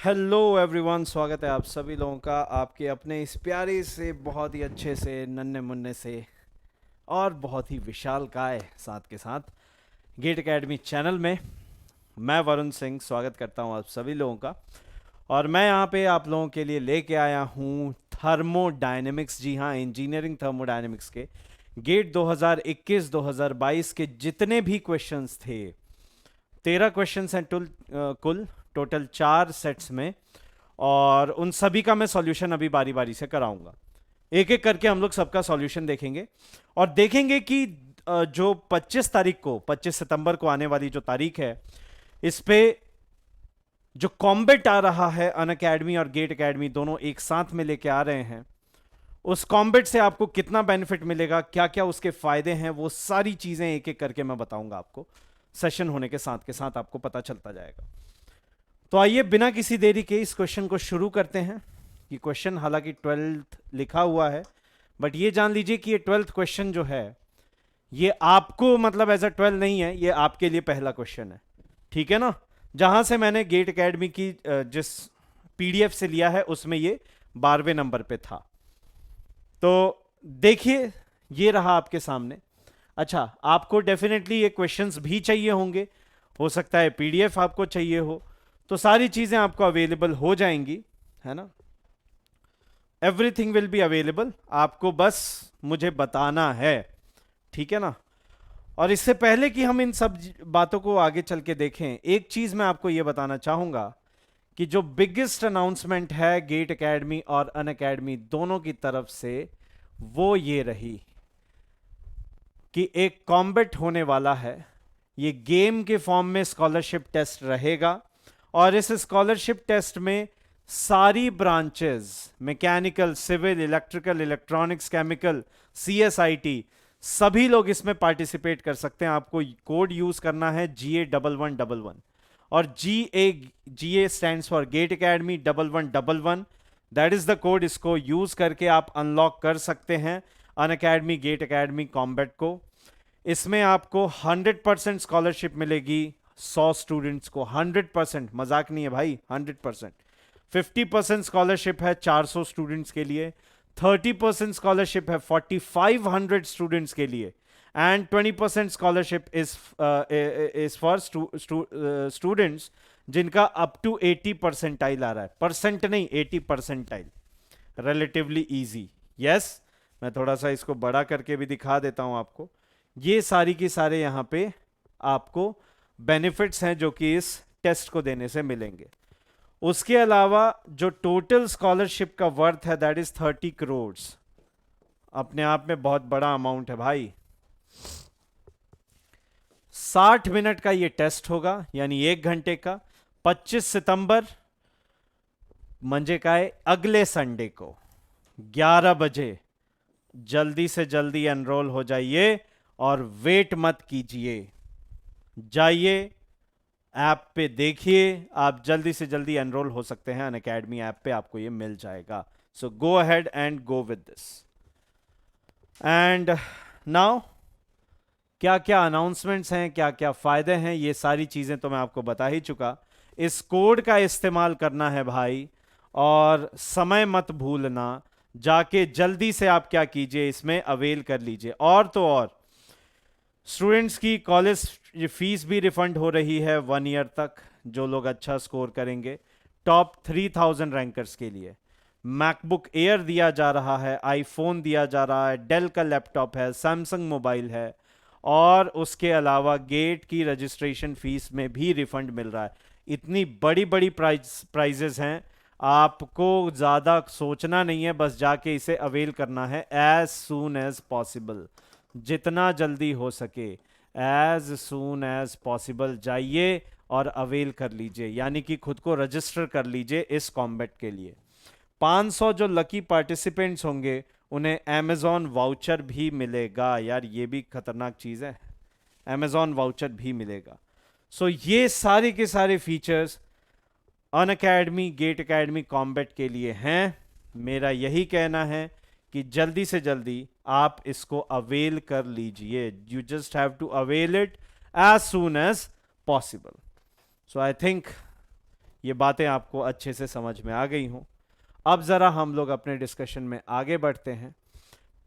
Hello everyone, स्वागत है आप सभी लोगों का आपके अपने इस प्यारे से बहुत ही अच्छे से नन्हे मुन्ने से और बहुत ही विशाल काय साथ के साथ गेट एकेडमी चैनल में। मैं वरुण सिंह स्वागत करता हूं आप सभी लोगों का। और मैं यहां पे आप लोगों के लिए लेके आया हूं थर्मोडायनेमिक्स, जी हाँ, इंजीनियरिंग थर्मोडायनेमिक्स के गेट 2021-2022 के जितने भी क्वेश्चंस थे। 13 क्वेश्चंस हैं कुल टोटल 4 सेट्स में। और उन सभी का मैं सॉल्यूशन अभी बारी बारी से कराऊंगा। एक एक करके हम लोग सबका सॉल्यूशन देखेंगे और देखेंगे कि जो 25 तारीख को 25 सितंबर को आने वाली जो तारीख है, इस पे जो कॉम्बेट आ रहा है, अन अकेडमी और गेट एकेडमी दोनों एक साथ में लेके आ रहे हैं, उस कॉम्बेट से आपको कितना बेनिफिट मिलेगा, क्या क्या उसके फायदे हैं, वो सारी चीजें एक एक करके मैं बताऊंगा आपको। सेशन होने के साथ आपको पता चलता जाएगा। तो आइए बिना किसी देरी के इस क्वेश्चन को शुरू करते हैं। ये क्वेश्चन हालांकि 12th लिखा हुआ है, बट ये जान लीजिए कि ये 12th क्वेश्चन जो है, ये आपको मतलब एज अ 12 नहीं है, ये आपके लिए पहला क्वेश्चन है। ठीक है ना। जहां से मैंने गेट एकेडमी की जिस पीडीएफ से लिया है उसमें ये 12वें नंबर पे था। तो देखिए, ये रहा आपके सामने। अच्छा, आपको डेफिनेटली ये क्वेश्चंस भी चाहिए होंगे, हो सकता है पीडीएफ आपको चाहिए हो, तो सारी चीजें आपको अवेलेबल हो जाएंगी, है ना। एवरीथिंग विल बी अवेलेबल, आपको बस मुझे बताना है। ठीक है ना। और इससे पहले कि हम इन सब बातों को आगे चल के देखें, एक चीज मैं आपको यह बताना चाहूंगा कि जो बिगेस्ट अनाउंसमेंट है गेट एकेडमी और अन अकेडमी दोनों की तरफ से, वो ये रही कि एक कॉम्बेट होने वाला है। ये गेम के फॉर्म में स्कॉलरशिप टेस्ट रहेगा और इस स्कॉलरशिप टेस्ट में सारी branches, mechanical, civil, electrical, electronics, chemical, CSIT, सभी लोग इसमें पार्टिसिपेट कर सकते हैं। आपको कोड यूज करना है GA1111। और GA stands for GATE Academy 1111। That is the code. इसको यूज करके आप अनलॉक कर सकते हैं Unacademy GATE Academy combat को। इसमें आपको 100% स्कॉलरशिप मिलेगी 100 स्टूडेंट्स को। 100%, मजाक नहीं है भाई, 100%। 50% स्कॉलरशिप है 400 स्टूडेंट्स के लिए। 30% स्कॉलरशिप है 4500 स्टूडेंट्स के लिए। And 20% scholarship is for students जिनका अप टू 80 परसेंटाइल आ रहा है। परसेंट नहीं, 80 परसेंटाइल। Relatively easy. यस, मैं थोड़ा सा इसको बड़ा करके भी दिखा देता हूं आपको। ये सारी की सारे यहां पे आपको बेनिफिट्स हैं जो कि इस टेस्ट को देने से मिलेंगे। उसके अलावा जो टोटल स्कॉलरशिप का वर्थ है, दैट इज 30 करोड़। अपने आप में बहुत बड़ा अमाउंट है भाई। 60 मिनट का ये टेस्ट होगा, यानी 1 घंटे का। 25 सितंबर, मंजे का है अगले संडे को 11 बजे। जल्दी से जल्दी एनरोल हो जाइए और वेट मत कीजिए। जाइए ऐप पे, देखिए, आप जल्दी से जल्दी एनरोल हो सकते हैं। अन अकेडमी ऐप पे आपको ये मिल जाएगा। So go ahead and go with this. And now, क्या क्या अनाउंसमेंट्स हैं, क्या क्या फायदे हैं, ये सारी चीजें तो मैं आपको बता ही चुका। इस कोड का इस्तेमाल करना है भाई, और समय मत भूलना। जाके जल्दी से आप क्या कीजिए, इसमें अवेल कर लीजिए। और तो और, स्टूडेंट्स की कॉलेज फीस भी रिफंड हो रही है 1 ईयर तक, जो लोग अच्छा स्कोर करेंगे। टॉप 3000 रैंकर्स के लिए मैकबुक एयर दिया जा रहा है, आईफोन दिया जा रहा है, डेल का लैपटॉप है, सैमसंग मोबाइल है। और उसके अलावा गेट की रजिस्ट्रेशन फीस में भी रिफंड मिल रहा है। इतनी बड़ी बड़ी प्राइजेस हैं, आपको ज़्यादा सोचना नहीं है, बस जाके इसे अवेल करना है एज सून एज पॉसिबल। जितना जल्दी हो सके, एज सून एज पॉसिबल जाइए और अवेल कर लीजिए, यानी कि खुद को रजिस्टर कर लीजिए इस कॉम्बैट के लिए। 500 जो लकी पार्टिसिपेंट्स होंगे उन्हें अमेजॉन वाउचर भी मिलेगा। यार ये भी खतरनाक चीज है, अमेजॉन वाउचर भी मिलेगा। सो ये सारे के सारे फीचर्स अन अकेडमी गेट एकेडमी कॉम्बैट के लिए हैं। मेरा यही कहना है कि जल्दी से जल्दी आप इसको अवेल कर लीजिए। You just have to avail it as soon as possible. So I think ये बातें आपको अच्छे से समझ में आ गई हों। अब ज़रा हम लोग अपने डिस्कशन में आगे बढ़ते हैं।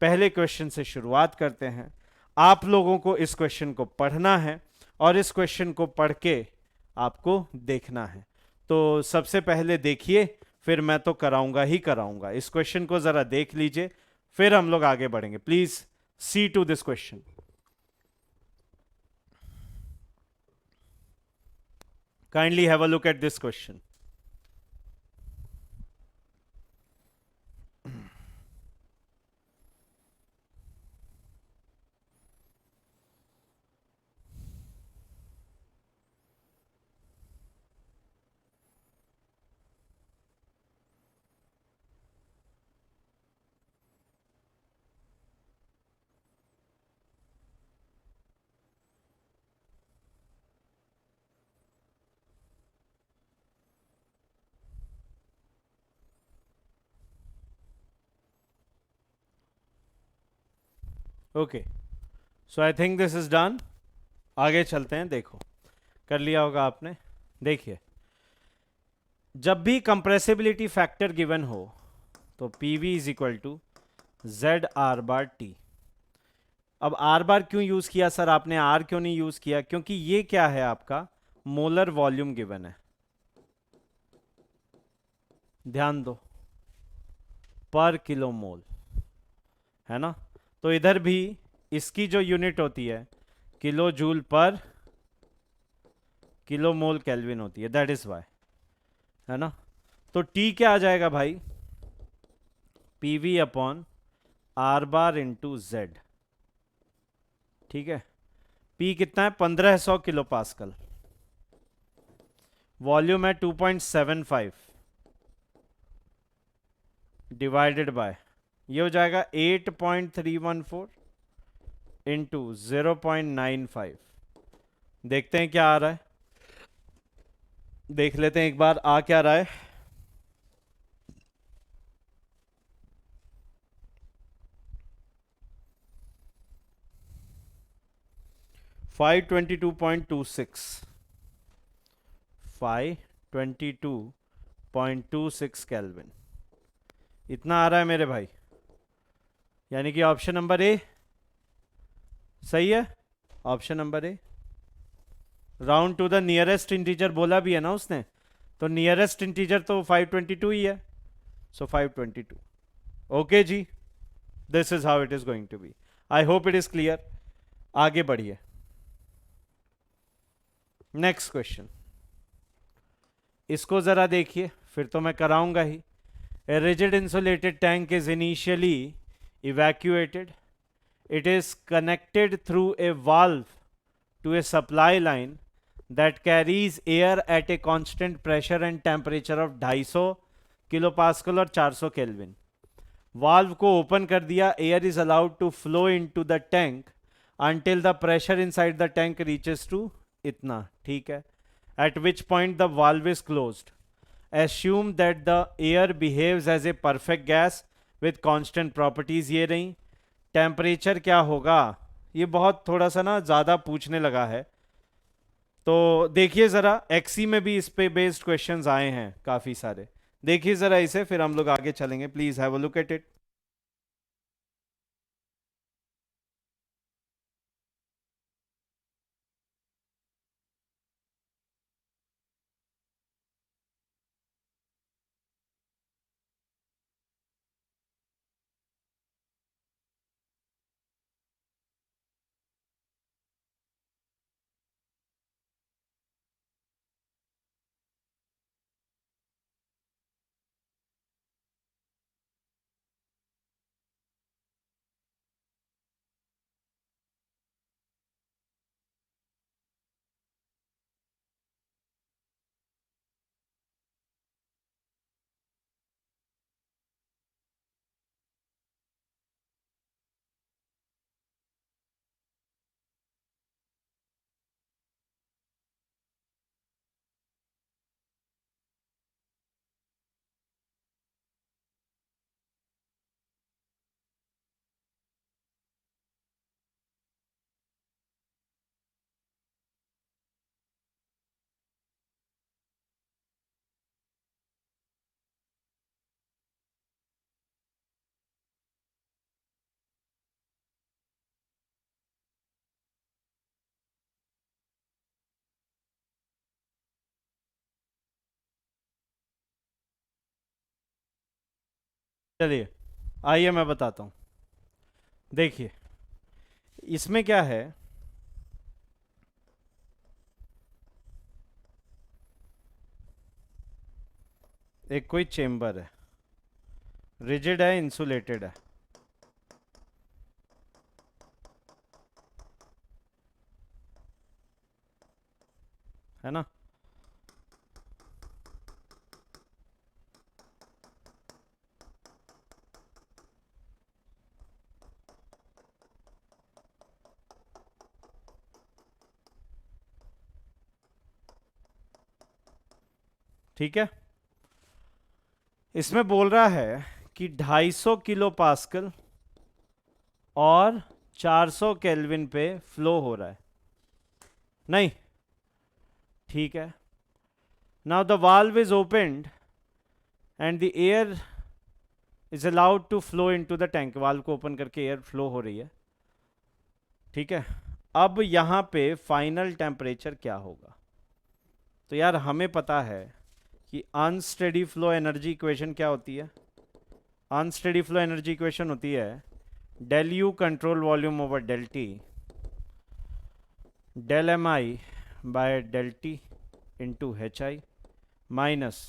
पहले क्वेश्चन से शुरुआत करते हैं। आप लोगों को इस क्वेश्चन को पढ़ना है और इस क्वेश्चन को पढ़ के आपको देखना है। तो सबसे पहले देखिए, फिर मैं तो कराऊंगा ही कराऊंगा। इस क्वेश्चन को जरा देख लीजिए, फिर हम लोग आगे बढ़ेंगे। Please see to this question. Kindly have a look at this question. Okay, so I think this is done. आगे चलते हैं। देखो, कर लिया होगा आपने। देखिए, जब भी कंप्रेसिबिलिटी फैक्टर गिवन हो तो P V is equal to Z R bar T. अब आर बार क्यों यूज किया सर आपने, आर क्यों नहीं यूज किया? क्योंकि ये क्या है, आपका मोलर वॉल्यूम गिवन है। ध्यान दो, पर किलो मोल, है ना? तो इधर भी इसकी जो यूनिट होती है किलो जूल पर किलो मोल केल्विन होती है, दैट इज वाई, है ना? तो टी क्या आ जाएगा भाई? P V upon are bar into Z. ठीक है, पी कितना है? 1500 किलो पास्कल। वॉल्यूम है 2.75 डिवाइडेड बाय, ये हो जाएगा 8.314 इंटू 0.95। देखते हैं क्या आ रहा है, देख लेते हैं एक बार आ क्या रहा है। 522.26, 522.26 केल्विन, इतना आ रहा है मेरे भाई। यानी कि ऑप्शन नंबर ए सही है। Option number A, round to the nearest integer बोला भी है ना उसने, तो नियरेस्ट इंटीजर तो 522 ही है। सो 522। ओके जी, this is how it is going to be. I hope it is clear. आगे बढ़िए, नेक्स्ट क्वेश्चन। इसको जरा देखिए, फिर तो मैं कराऊंगा ही। A rigid insulated tank is initially evacuated. It is connected through a valve to a supply line that carries air at a constant pressure and temperature of 250 kilopascal और 400 Kelvin. वाल्व को open कर दिया, air is allowed to flow into the tank until the pressure inside the tank reaches to इतना, ठीक है? At which point the valve is closed. Assume that the air behaves as a perfect gas with constant properties। ये रही। Temperature क्या होगा? ये बहुत थोड़ा सा ना ज़्यादा पूछने लगा है, तो देखिए ज़रा, एक्सी में भी इस पे बेस्ड क्वेश्चंस आए हैं काफ़ी सारे। देखिए ज़रा इसे, फिर हम लोग आगे चलेंगे। Please have a look at it. चलिए, आइए मैं बताता हूँ। देखिए, इसमें क्या है, एक कोई चेम्बर है, रिजिड है, इंसुलेटेड है ना? ठीक है, इसमें बोल रहा है कि 250 किलो पास्कल और 400 केल्विन पे फ्लो हो रहा है, नहीं? ठीक है, now the valve is opened and the air is allowed to flow into the tank. Valve को ओपन करके एयर फ्लो हो रही है, ठीक है। अब यहाँ पे फाइनल टेम्परेचर क्या होगा? तो यार हमें पता है कि अनस्टेडी फ्लो एनर्जी इक्वेशन क्या होती है। अनस्टेडी फ्लो एनर्जी इक्वेशन होती है del U control volume over del T, del M I by del T into H I, minus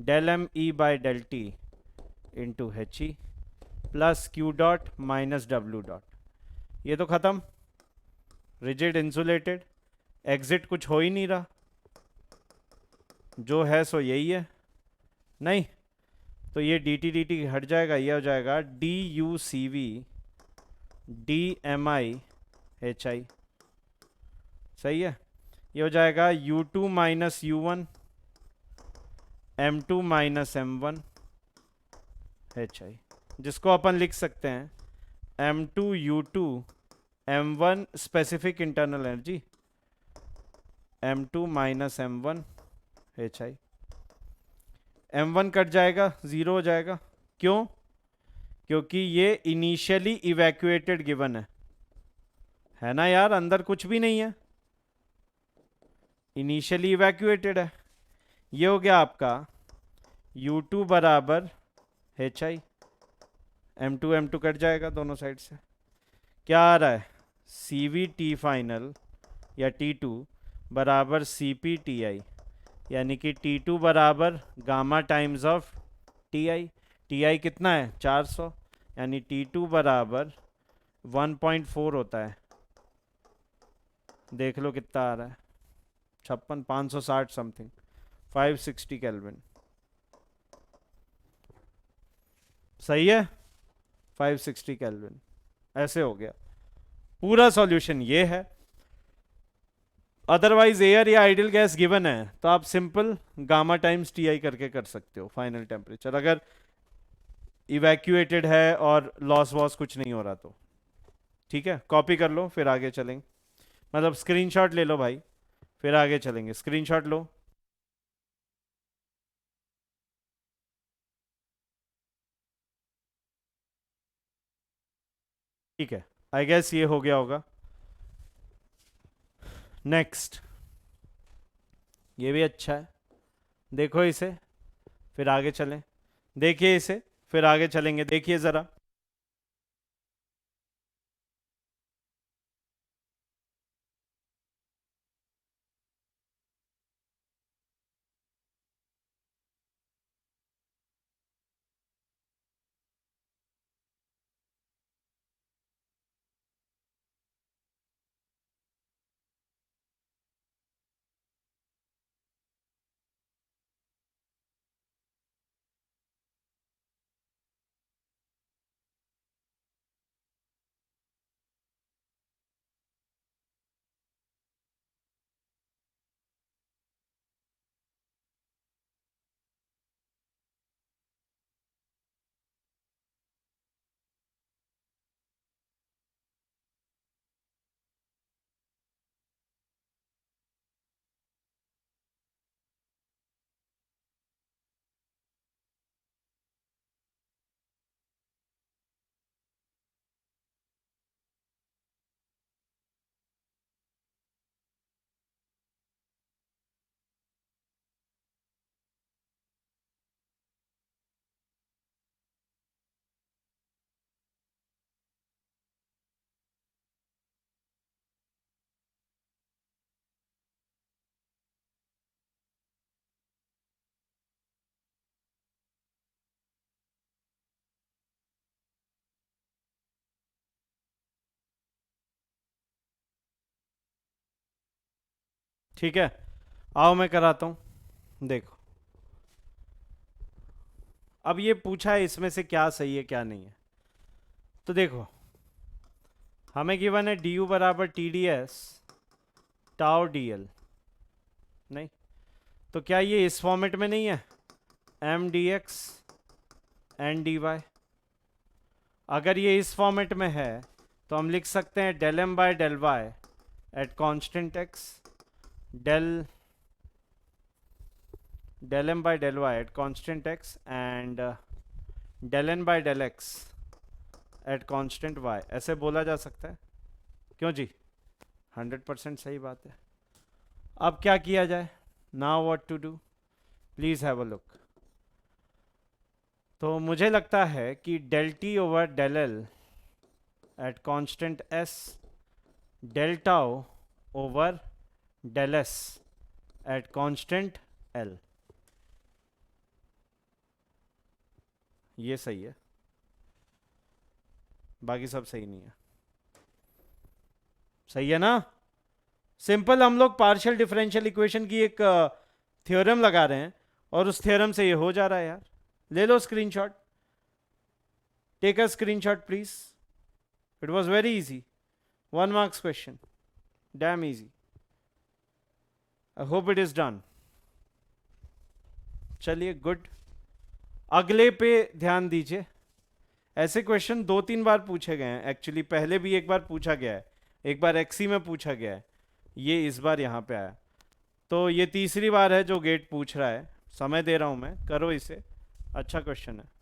del M E by del T into H E, plus Q dot minus W dot. ये तो खत्म, rigid insulated, exit कुछ हो ही नहीं रहा, जो है सो यही है, नहीं? तो ये डी टी हट जाएगा, ये हो जाएगा D U C V D M I H I, सही है। ये हो जाएगा U two minus U one M two minus M one H I, जिसको अपन लिख सकते हैं M two U two M one specific internal energy, M two minus M one H आई। एम वन कट जाएगा, ज़ीरो हो जाएगा, क्यों? क्योंकि ये इनिशियली इवैक्यूएटेड गिवन है ना यार, अंदर कुछ भी नहीं है, इनिशियली इवैक्यूएटेड है। ये हो गया आपका यू टू बराबर एच आई, एम टू कट जाएगा दोनों साइड से। क्या आ रहा है? सी वी टी फाइनल या टी टू बराबर सी पी टी आई, यानी कि टी टू बराबर gamma times of T I. T I कितना है? 400, यानी टी टू बराबर 1.4 होता है। देख लो कितना आ रहा है, 56,560 समथिंग, 560 केल्विन, सही है, 560 केल्विन। ऐसे हो गया पूरा सॉल्यूशन, ये है। अदरवाइज एयर या आइडियल गैस गिवन है तो आप simple gamma times T I करके कर सकते हो फाइनल टेम्परेचर, अगर इवैक्यूएटेड है और लॉस वॉस कुछ नहीं हो रहा तो। ठीक है, कॉपी कर लो फिर आगे चलेंगे, मतलब स्क्रीनशॉट ले लो भाई, फिर आगे चलेंगे। स्क्रीनशॉट लो। ठीक है, आई गेस ये हो गया होगा। नेक्स्ट, ये भी अच्छा है, देखो इसे, फिर आगे चलें। देखिए इसे, फिर आगे चलेंगे, देखिए ज़रा। ठीक है, आओ मैं कराता हूँ। देखो, अब ये पूछा है इसमें से क्या सही है क्या नहीं है। तो देखो, हमें गिवन है डी यू बराबर T D S tau D L, नहीं तो क्या ये इस फॉर्मेट में नहीं है, M D X N D Y? अगर ये इस फॉर्मेट में है तो हम लिख सकते हैं del M by del Y at constant X, del del m by del y at constant x and del n by del x at constant y, ऐसे बोला जा सकता है। क्यों जी? 100% सही बात है। अब क्या किया जाए? Now what to do, please have a look. तो मुझे लगता है कि del t over del l at constant s, del tau over del s at constant l, ये सही है, बाकी सब सही नहीं है। सही है ना? सिंपल, हम लोग पार्शियल डिफरेंशियल इक्वेशन की एक थ्योरम लगा रहे हैं और उस थ्योरम से ये हो जा रहा है यार। ले लो screenshot, take a screenshot please. It was very easy, 1 marks question, damn easy. I hope it is done. चलिए गुड, अगले पे ध्यान दीजिए। ऐसे क्वेश्चन 2-3 बार पूछे गए हैं एक्चुअली, पहले भी एक बार पूछा गया है, एक बार एक्सी में पूछा गया है, ये इस बार यहाँ पे आया। तो ये तीसरी बार है जो गेट पूछ रहा है, समय दे रहा हूँ मैं, करो इसे, अच्छा क्वेश्चन है।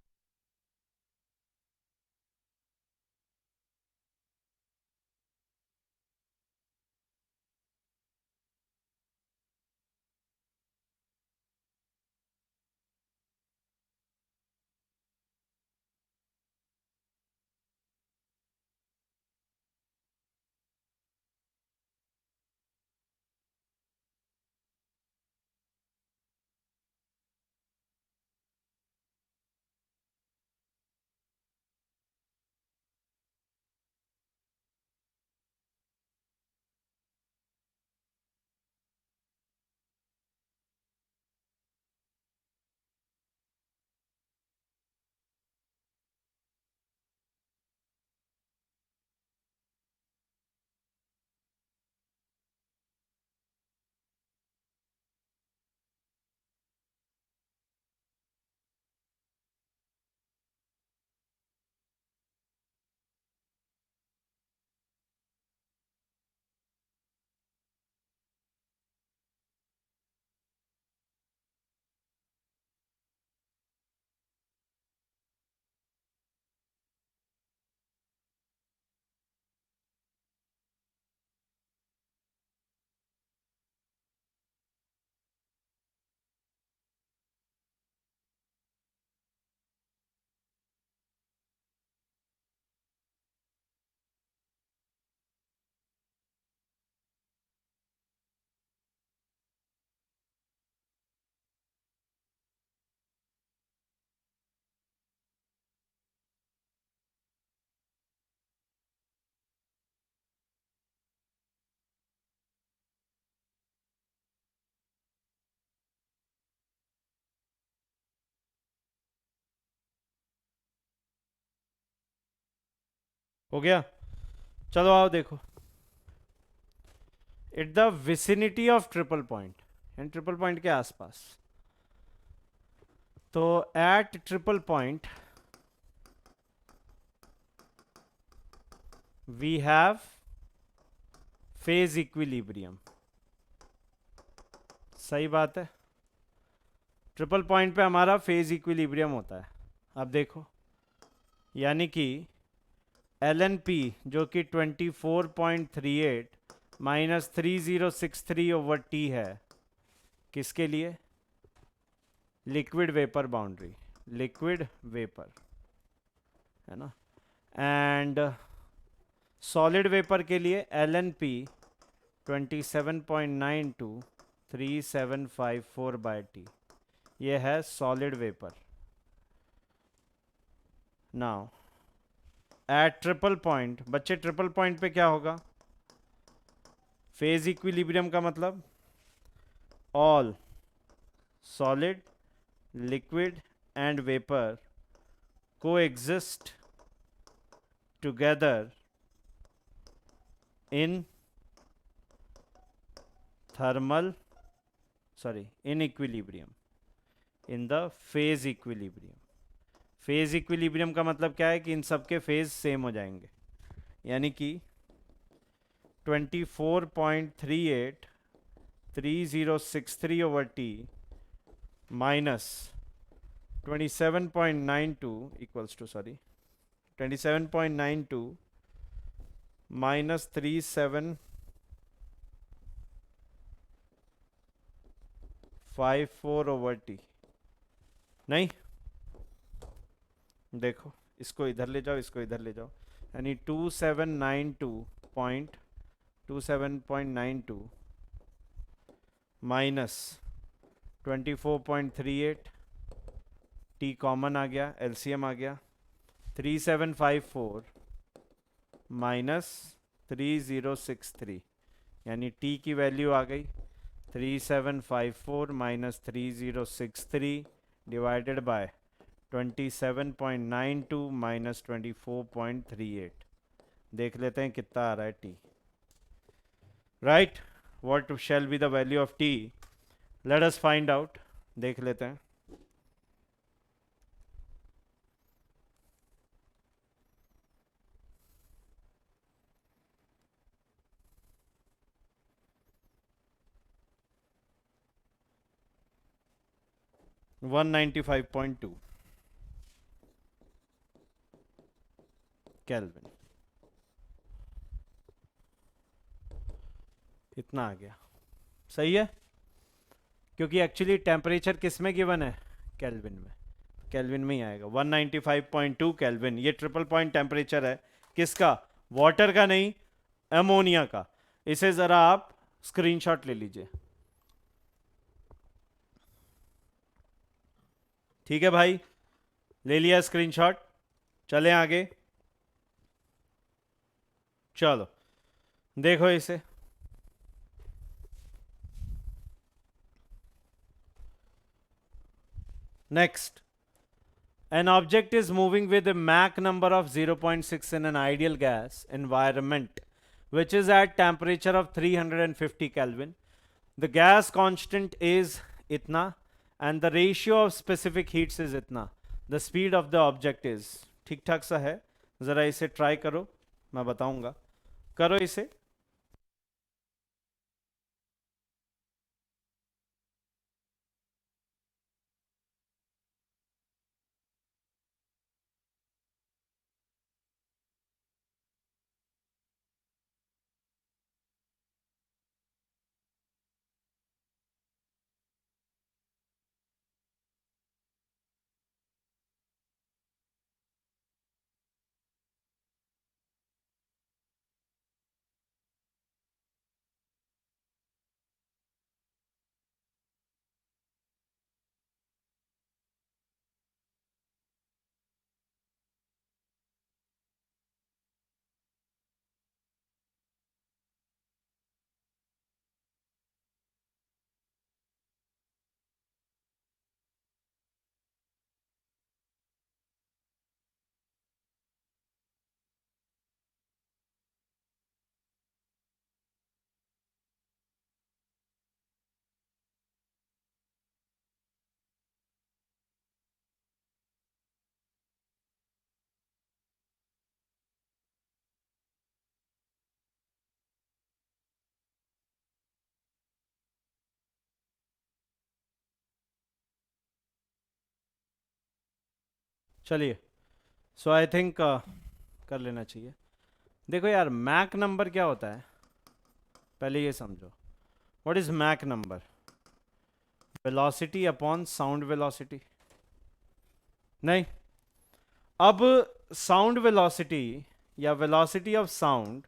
हो गया? चलो आओ देखो, at the vicinity of triple point, यानी ट्रिपल पॉइंट के आसपास। तो at triple point we have phase equilibrium. सही बात है, ट्रिपल पॉइंट पे हमारा फेज इक्विलिब्रियम होता है। अब देखो, यानी कि एल एन पी जो कि 24.38 माइनस 3063 ओवर टी है, किसके लिए? Liquid vapour boundary, liquid vapour है ना। एंड सॉलिड वेपर के लिए L N P 27.92 3754 by T, ये है solid vapour. Now at triple point, बच्चे ट्रिपल पॉइंट पे क्या होगा? फेज इक्विलिब्रियम का मतलब all solid, liquid and vapor coexist together in in equilibrium, in the phase equilibrium. Phase equilibrium का मतलब क्या है कि इन सब के फेज सेम हो जाएंगे, यानी कि 24.383063 over T minus 27.92 equals to 27.92 minus 3754 over T. नहीं, देखो इसको इधर ले जाओ, इसको इधर ले जाओ, यानी 2792 माइनस 24.38, टी कॉमन आ गया, एलसीएम आ गया, 3754 माइनस 3063, यानी टी की वैल्यू आ गई 3754 माइनस 3063 डिवाइडेड बाय 27.92 माइनस 24.38। देख लेते हैं कितना आ रहा है T. Right, what shall be the value of T? Let us find out. देख लेते हैं। वन 195.2 केल्विन, इतना आ गया। सही है, क्योंकि एक्चुअली टेम्परेचर किस में गिवन है? केल्विन में, केल्विन में ही आएगा 195.2 केल्विन। ये ट्रिपल पॉइंट टेम्परेचर है किसका? वाटर का नहीं, अमोनिया का। इसे जरा आप स्क्रीनशॉट ले लीजिए। ठीक है भाई, ले लिया स्क्रीनशॉट, चलें आगे। चलो देखो इसे। Next, an object is moving with a Mach number of 0.6 in an ideal gas environment which is at temperature of 350 Kelvin. The gas constant is itna and the ratio of specific heats is itna. The speed of the object is, ठीक ठाक सा है, ज़रा इसे try करो, मैं बताऊंगा। करो इसे। चलिए, सो आई थिंक कर लेना चाहिए। देखो यार, मैक नंबर क्या होता है, पहले ये समझो। What is Mach number? Velocity upon sound velocity. नहीं, अब साउंड वेलोसिटी या velocity of sound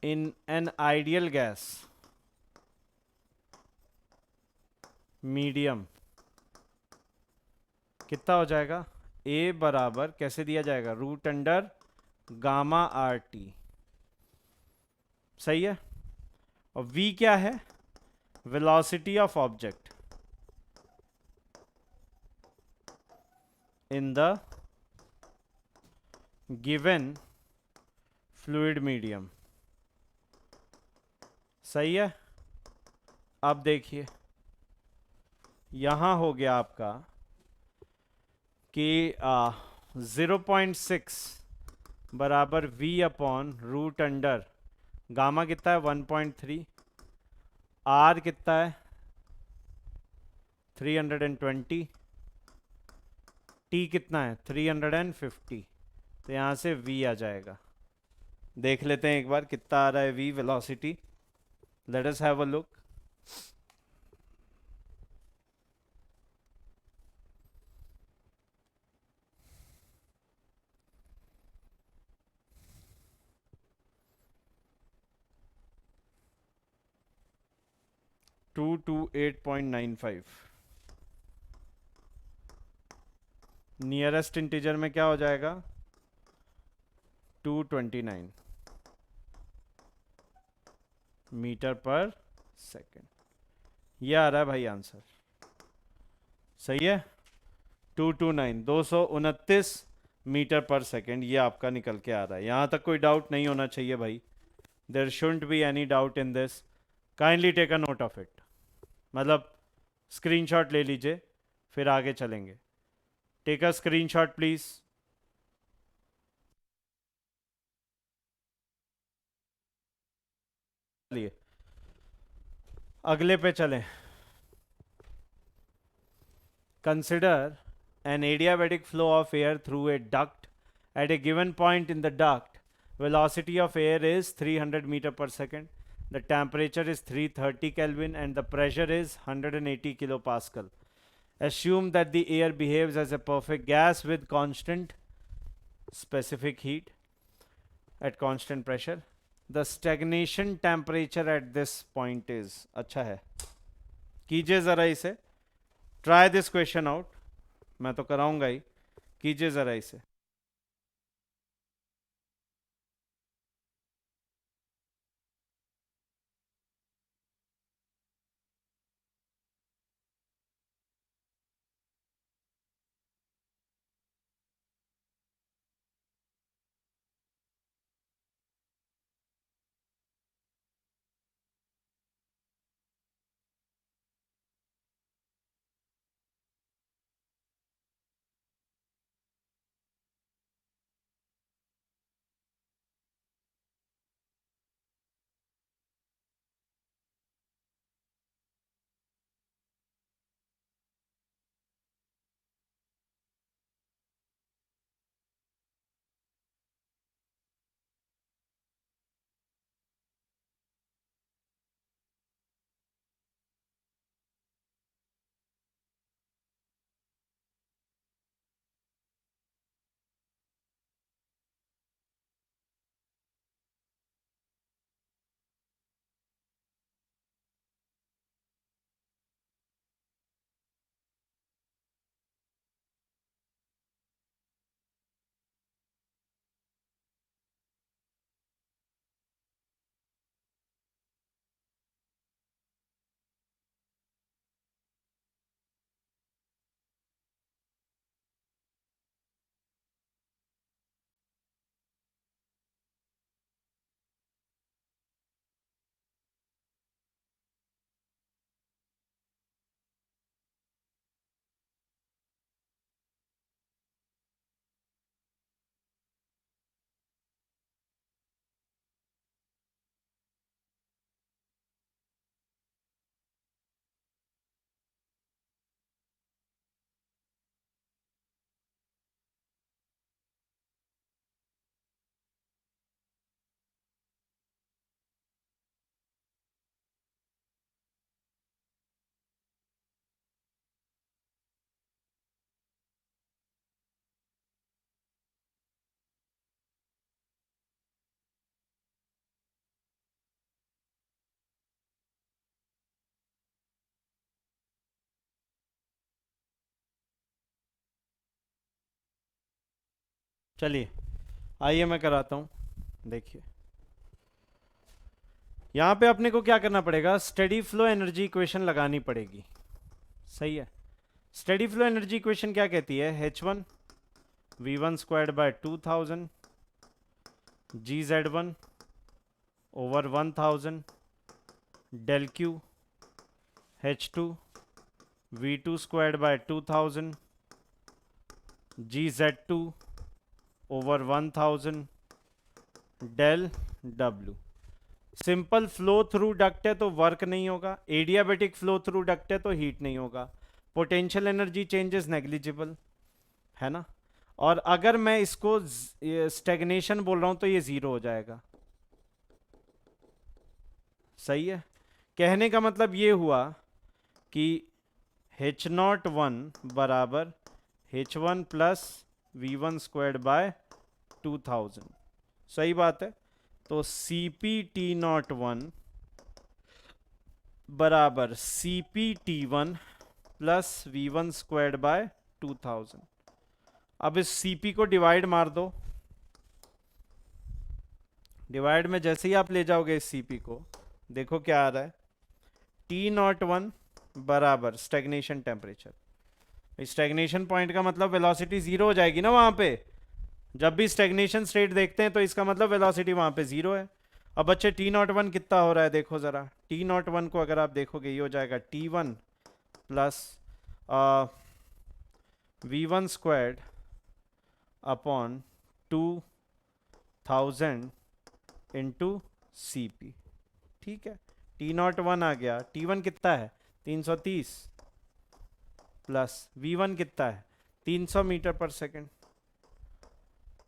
in an ideal gas medium कितना हो जाएगा? ए बराबर कैसे दिया जाएगा? Root under gamma R T. सही है। और v क्या है? Velocity of object in the given fluid medium. सही है। अब देखिए यहां हो गया आपका कि 0.6 बराबर v upon root under gamma कितना है 1.3, r कितना है 320, t कितना है 350। तो यहाँ से v आ जाएगा। देख लेते हैं एक बार कितना आ रहा है v velocity. Let us have a look. Two two 8.95। Nearest integer में क्या हो जाएगा 229 मीटर पर सेकेंड। ये आ रहा है भाई आंसर। सही है। 229 229 मीटर पर सेकेंड ये आपका निकल के आ रहा है। यहाँ तक कोई डाउट नहीं होना चाहिए भाई। There shouldn't be any doubt in this. Kindly take a note of it. मतलब स्क्रीनशॉट ले लीजिए फिर आगे चलेंगे। Take a screenshot please. चलिए अगले पे चलें। Consider an adiabatic flow of air through a duct. At a given point in the duct, velocity of air is 300 meter per second. The temperature is 330 Kelvin and the pressure is 180 kilopascal. Assume that the air behaves as a perfect gas with constant specific heat at constant pressure. The stagnation temperature at this point is अच्छा है। कीजिए ज़रा इसे। Try this question out. मैं तो कराऊंगा ही। कीजिए ज़रा इसे। चलिए आइए मैं कराता हूँ। देखिए यहाँ पे अपने को क्या करना पड़ेगा, स्टेडी फ्लो एनर्जी इक्वेशन लगानी पड़ेगी। सही है। स्टेडी फ्लो एनर्जी इक्वेशन क्या कहती है, H1 V1 squared by 2000 GZ1 over 1000 del Q H2 V2 squared by 2000 GZ2 over 1000 del W। Simple flow through duct है तो वर्क नहीं होगा, एडियाबेटिक फ्लो थ्रू डक्ट है तो हीट नहीं होगा, पोटेंशियल एनर्जी चेंजेस नेग्लिजिबल, है ना। और अगर मैं इसको स्टेगनेशन बोल रहा हूं तो ये जीरो हो जाएगा। सही है। कहने का मतलब ये हुआ कि H01 बराबर H1 plus V1 squared by 2000। सही बात है। तो CP T01 बराबर CP T1 plus V1 squared by 2000। अब इस CP को डिवाइड मार दो। डिवाइड में जैसे ही आप ले जाओगे इस CP को, देखो क्या आ रहा है, T01 बराबर स्टेगनेशन टेम्परेचर। स्टेगनेशन पॉइंट का मतलब वेलोसिटी जीरो हो जाएगी ना वहां पे। जब भी स्टेगनेशन स्टेट देखते हैं तो इसका मतलब वेलोसिटी वहां पे जीरो है। अब बच्चे T01 कितना हो रहा है देखो जरा। T01 को अगर आप देखोगे ये हो जाएगा T1 plus V1 squared upon 2000 into CP। ठीक है। T01 आ गया, T1 कितना है 330 प्लस V1 कितना है 300 मीटर पर सेकेंड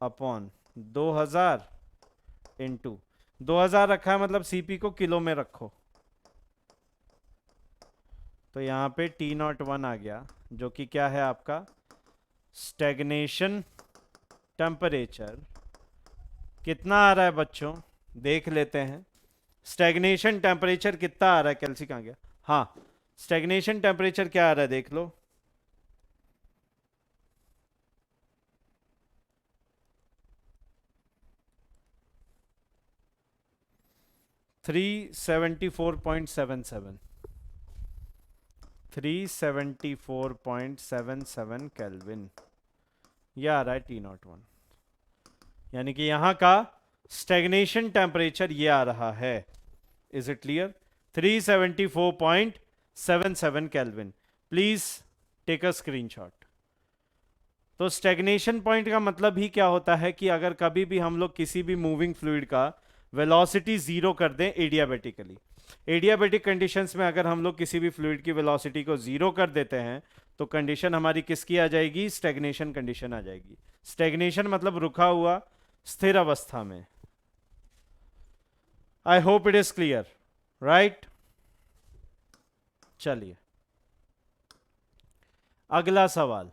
अपॉन 2000 इंटू 2000 रखा है मतलब CP को किलो में रखो, तो यहाँ पे T01 आ गया जो कि क्या है आपका स्टेगनेशन टेम्परेचर। कितना आ रहा है बच्चों, देख लेते हैं। स्टेगनेशन टेम्परेचर कितना आ रहा है, कैल्सी कहाँ गया, हाँ स्टेगनेशन टेम्परेचर क्या आ रहा है देख लो। 374.77 374.77 केल्विन ये आ रहा है T01। यानी कि यहां का स्टेगनेशन टेम्परेचर ये आ रहा है। Is it clear? 374.77 kelvin. Please take a screenshot. तो स्टेगनेशन पॉइंट का मतलब ही क्या होता है कि अगर कभी भी हम लोग किसी भी मूविंग फ्लूइड का वेलोसिटी जीरो कर दें एडियाबेटिकली, एडियाबेटिक कंडीशंस में अगर हम लोग किसी भी फ्लूइड की वेलोसिटी को जीरो कर देते हैं तो कंडीशन हमारी किसकी आ जाएगी, स्टेगनेशन कंडीशन आ जाएगी। स्टेगनेशन मतलब रुका हुआ, स्थिर अवस्था में। आई hope it is clear, right. चलिए अगला सवाल,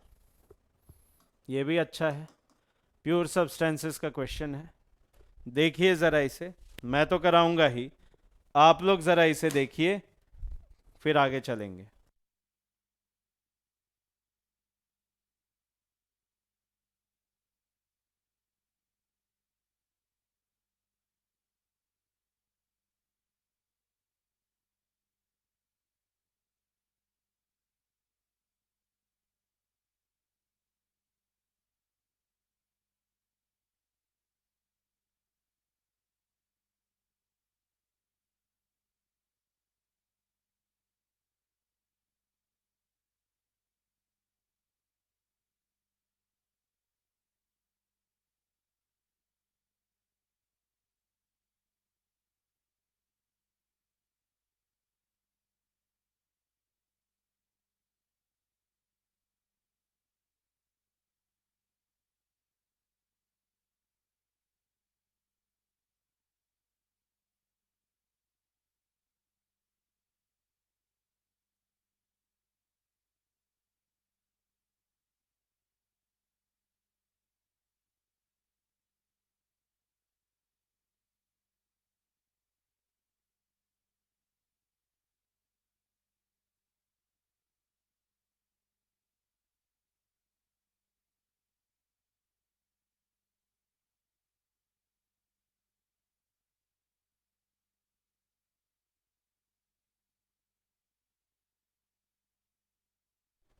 ये भी अच्छा है, प्योर सब्सटेंसेस का क्वेश्चन है। देखिए जरा इसे, मैं तो कराऊंगा ही, आप लोग जरा इसे देखिए फिर आगे चलेंगे।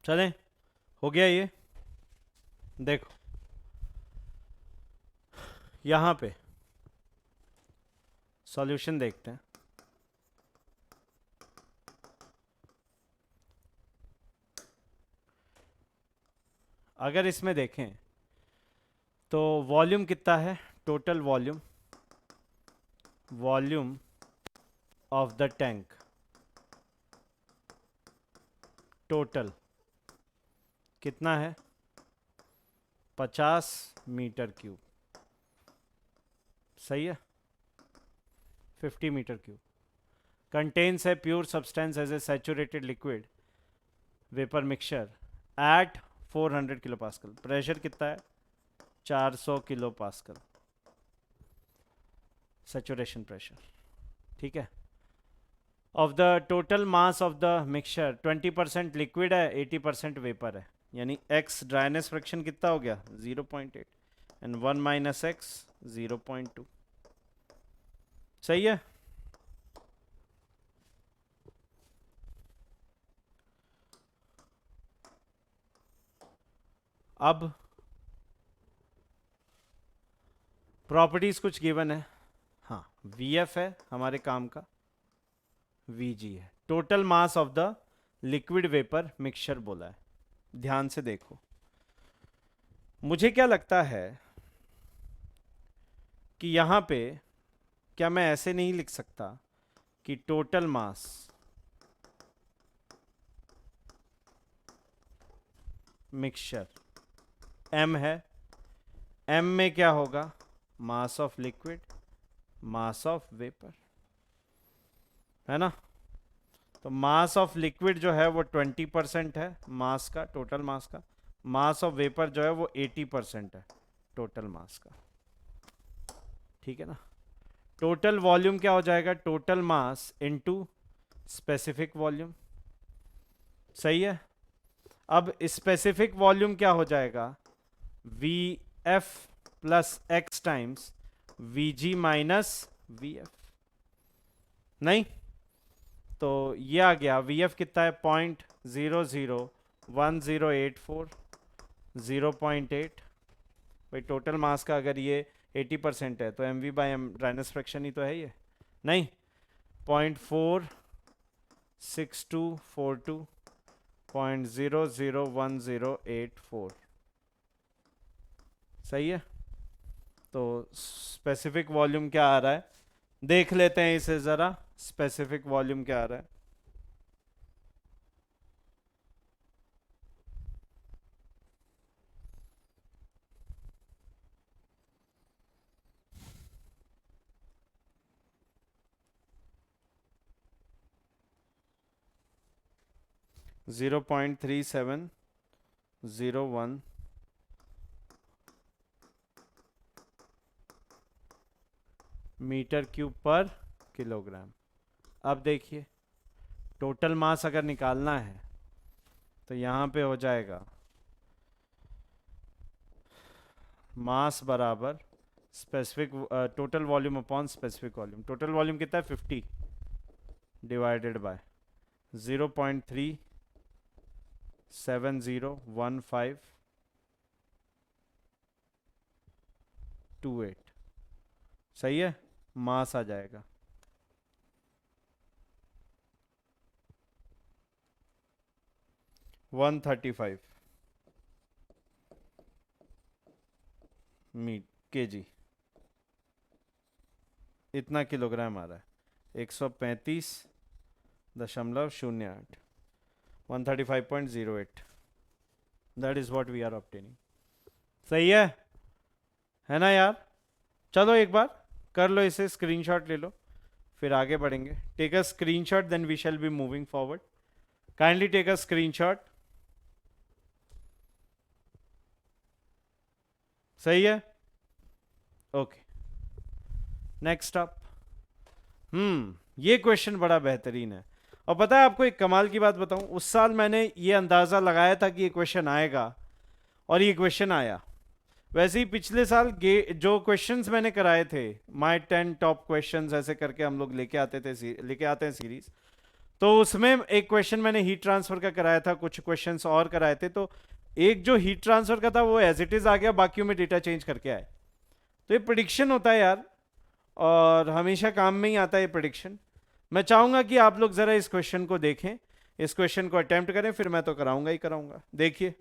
चलें, हो गया ये। देखो यहाँ पे सॉल्यूशन देखते हैं। अगर इसमें देखें तो वॉल्यूम कितना है, total volume, volume of the tank total कितना है, 50 मीटर क्यूब। सही है, 50 मीटर क्यूब। कंटेन्स है pure substance as a saturated liquid vapour mixture at 400 kilo pascal. Pressure कितना है, 400 किलो पास्कल सैचुरेशन प्रेशर। ठीक है। Of the total mass of the mixture 20% liquid है, 80% वेपर है, यानी x ड्राइनेस फ्रैक्शन कितना हो गया, 0.8 एंड 1 माइनस एक्स 0.2। सही है। अब प्रॉपर्टीज कुछ गिवन है। हाँ, Vf है हमारे काम का, Vg है total mass of the liquid vapour mixture बोला है। ध्यान से देखो, मुझे क्या लगता है कि यहां पे क्या मैं ऐसे नहीं लिख सकता कि टोटल मास मिक्सचर m है, m में क्या होगा, mass of liquid mass of vapour, है ना। तो मास ऑफ लिक्विड जो है वो 20% है मास का, टोटल मास का। मास ऑफ वेपर जो है वो 80% है टोटल मास का। ठीक है ना। टोटल वॉल्यूम क्या हो जाएगा, total mass into specific volume. सही है। अब स्पेसिफिक वॉल्यूम क्या हो जाएगा, V F plus x times we ji minus V F. नहीं तो ये आ गया, वी एफ कितना है, 0.001084, 0.8। भाई टोटल मास का अगर ये 80% है तो m v by m dryness fraction ही तो है ये। नहीं, 0.46242, 0.001084। सही है। तो स्पेसिफिक वॉल्यूम क्या आ रहा है, देख लेते हैं इसे ज़रा। स्पेसिफिक वॉल्यूम क्या आ रहा है, जीरो पॉइंट 3701 मीटर क्यूब पर किलोग्राम। अब देखिए टोटल मास अगर निकालना है तो यहाँ पे हो जाएगा मास बराबर specific total volume upon specific volume. Total volume कितना है, 50 डिवाइडेड बाय 0.3701528। सही है, मास आ जाएगा। वन 135 मीट केजी, इतना किलोग्राम आ रहा है, 135.08, 135.08। That is what we are obtaining. सही है ना यार। चलो एक बार कर लो इसे, स्क्रीनशॉट ले लो, फिर आगे बढ़ेंगे। Take a screenshot then we shall be moving forward. Kindly take a screenshot. सही है, ओके। नेक्स्ट अप, ये क्वेश्चन बड़ा बेहतरीन है। और पता है आपको एक कमाल की बात बताऊं, उस साल मैंने ये अंदाज़ा लगाया था कि ये क्वेश्चन आएगा और ये क्वेश्चन आया। वैसे ही पिछले साल जो क्वेश्चंस मैंने कराए थे, माय 10 टॉप क्वेश्चंस ऐसे करके हम लोग लेके आते हैं सीरीज, तो उसमें एक क्वेश्चन मैंने हीट ट्रांसफर का कराया था, कुछ क्वेश्चंस और कराए थे, तो एक जो हीट ट्रांसफर का था वो एज इट इज आ गया, बाकियों में डेटा चेंज करके आए। तो ये प्रिडिक्शन होता है यार, और हमेशा काम में ही आता है ये प्रिडिक्शन। मैं चाहूंगा कि आप लोग जरा इस क्वेश्चन को देखें, इस क्वेश्चन को अटेम्प्ट करें, फिर मैं तो कराऊंगा ही कराऊंगा। देखिए,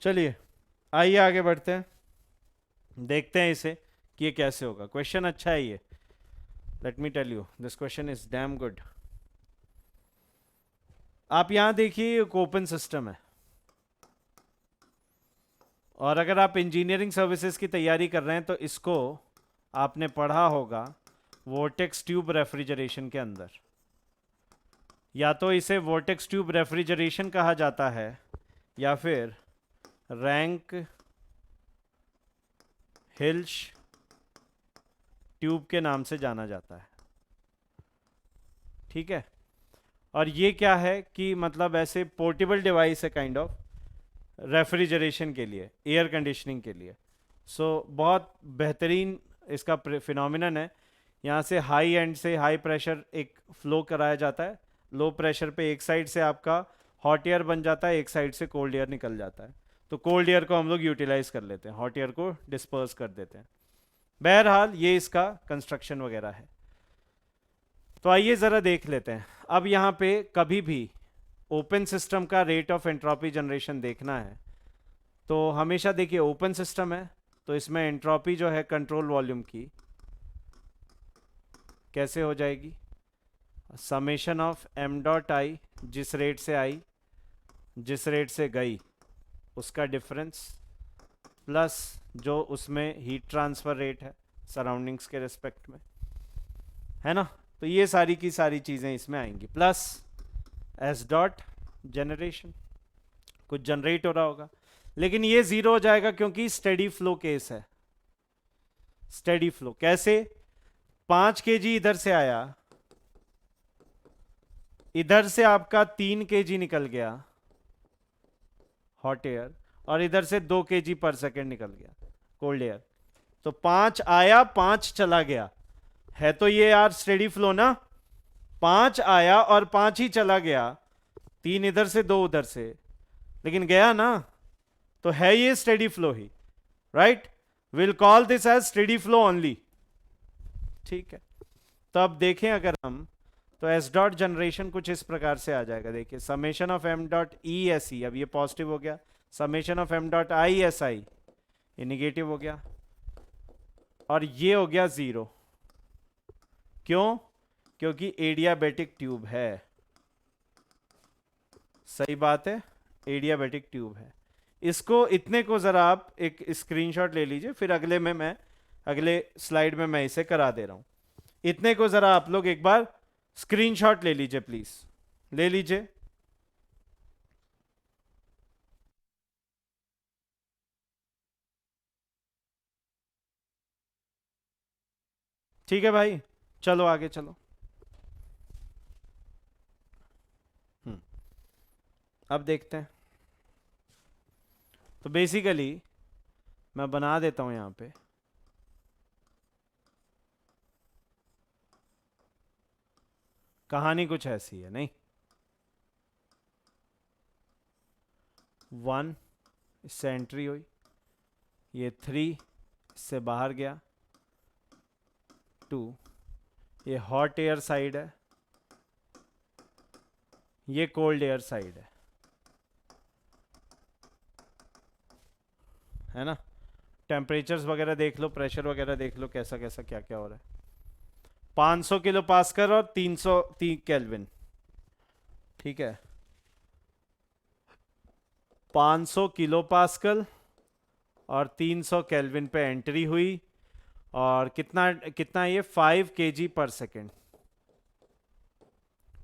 चलिए आइए आगे बढ़ते हैं, देखते हैं इसे कि ये कैसे होगा। क्वेश्चन अच्छा है ये, let me tell you this question is damn good. आप यहां देखिए, एक ओपन सिस्टम है, और अगर आप इंजीनियरिंग सर्विसेज की तैयारी कर रहे हैं तो इसको आपने पढ़ा होगा वोर्टेक्स ट्यूब रेफ्रिजरेशन के अंदर। या तो इसे वोर्टेक्स ट्यूब रेफ्रिजरेशन कहा जाता है, या फिर रैंक हिल्श ट्यूब के नाम से जाना जाता है। ठीक है, और ये क्या है कि मतलब ऐसे पोर्टेबल डिवाइस है काइंड ऑफ, रेफ्रिजरेशन के लिए, एयर कंडीशनिंग के लिए। बहुत बेहतरीन इसका फिनोमिनन है। यहाँ से हाई एंड से हाई प्रेशर एक फ्लो कराया जाता है, लो प्रेशर पे एक साइड से आपका हॉट एयर बन जाता है, एक साइड से कोल्ड एयर निकल जाता है। तो कोल्ड एयर को हम लोग यूटिलाइज कर लेते हैं, हॉट एयर को डिस्पर्स कर देते हैं। बहरहाल ये इसका कंस्ट्रक्शन वगैरह है। तो आइए ज़रा देख लेते हैं। अब यहाँ पे कभी भी ओपन सिस्टम का रेट ऑफ एंट्रोपी जनरेशन देखना है, तो हमेशा देखिए ओपन सिस्टम है तो इसमें एंट्रोपी जो है कंट्रोल वॉल्यूम की कैसे हो जाएगी, summation of M dot I, जिस रेट से आई जिस रेट से गई उसका डिफरेंस, प्लस जो उसमें हीट ट्रांसफ़र रेट है सराउंडिंग्स के रिस्पेक्ट में, है ना। तो ये सारी की सारी चीज़ें इसमें आएंगी, प्लस एस डॉट जनरेशन, कुछ जनरेट हो रहा होगा, लेकिन ये ज़ीरो हो जाएगा क्योंकि स्टेडी फ्लो केस है। स्टेडी फ्लो कैसे, 5 kg इधर से आया, इधर से आपका 3 kg निकल गया हॉट एयर, और इधर से 2 kg पर सेकेंड निकल गया कोल्ड एयर। तो 5 आया 5 चला गया, है तो ये यार स्टेडी फ्लो ना। 5 आया और 5 ही चला गया, 3 इधर से 2 उधर से, लेकिन गया ना, तो है ये स्टेडी फ्लो ही, right. Will call this as steady flow only, ठीक है। तो अब देखें अगर हम, तो एस डॉट जनरेशन कुछ इस प्रकार से आ जाएगा, देखिए summation of M dot E S E, अब ये पॉजिटिव हो गया, summation of M dot I S I ये निगेटिव हो गया, और ये हो गया ज़ीरो। क्यों, क्योंकि एडियाबेटिक ट्यूब है, सही बात है, एडियाबेटिक ट्यूब है। इसको इतने को ज़रा आप एक स्क्रीनशॉट ले लीजिए, फिर अगले में मैं अगले स्लाइड में मैं इसे करा दे रहा हूँ। इतने को ज़रा आप लोग एक बार स्क्रीनशॉट ले लीजिए, प्लीज़ ले लीजिए। ठीक है भाई, चलो आगे चलो। अब देखते हैं। तो बेसिकली मैं बना देता हूं यहां पे, कहानी कुछ ऐसी है, नहीं 1 इससे एंट्री हुई, ये 3 इससे बाहर गया, 2 ये हॉट एयर साइड है, ये कोल्ड एयर साइड है ना। टेम्परेचर्स वगैरह देख लो, प्रेशर वगैरह देख लो, कैसा कैसा क्या क्या हो रहा है। 500 किलो पास्कल और 303 केल्विन, ठीक है। 500 किलो पास्कल और 300 केल्विन पे एंट्री हुई, और कितना कितना ये 5 kg पर सेकेंड,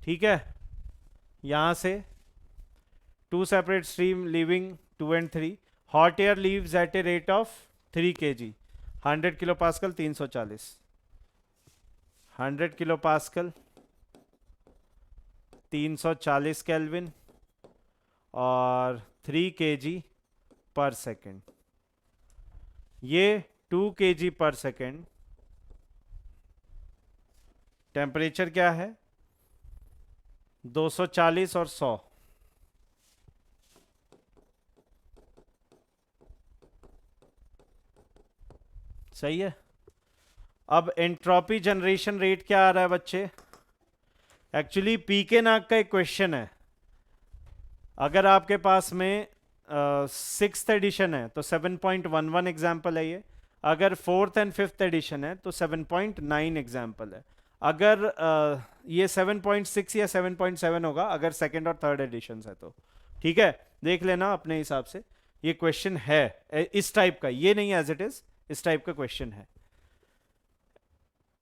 ठीक है। यहां से 2 separate stream leaving 2 and 3, hot air leaves eight a rate of 3 kg, 100 kilo pascal 340, 100 kilo pascal 340 kelvin और 3 kg पर सेकेंड, ये 2 kg पर सेकेंड। टेम्परेचर क्या है 240 और 100, सही है। अब एंट्रोपी जनरेशन रेट क्या आ रहा है बच्चे, एक्चुअली पी के नाग का एक क्वेश्चन है। अगर आपके पास में 6th एडिशन है तो 7.11 एग्जाम्पल है ये, अगर 4th and 5th एडिशन है तो 7.9 एग्जाम्पल है, अगर ये 7.6 या 7.7 होगा अगर सेकेंड और थर्ड एडिशन है तो, ठीक है। देख लेना अपने हिसाब से, ये क्वेश्चन है इस टाइप का, ये नहीं एज इट इज, इस टाइप का क्वेश्चन है,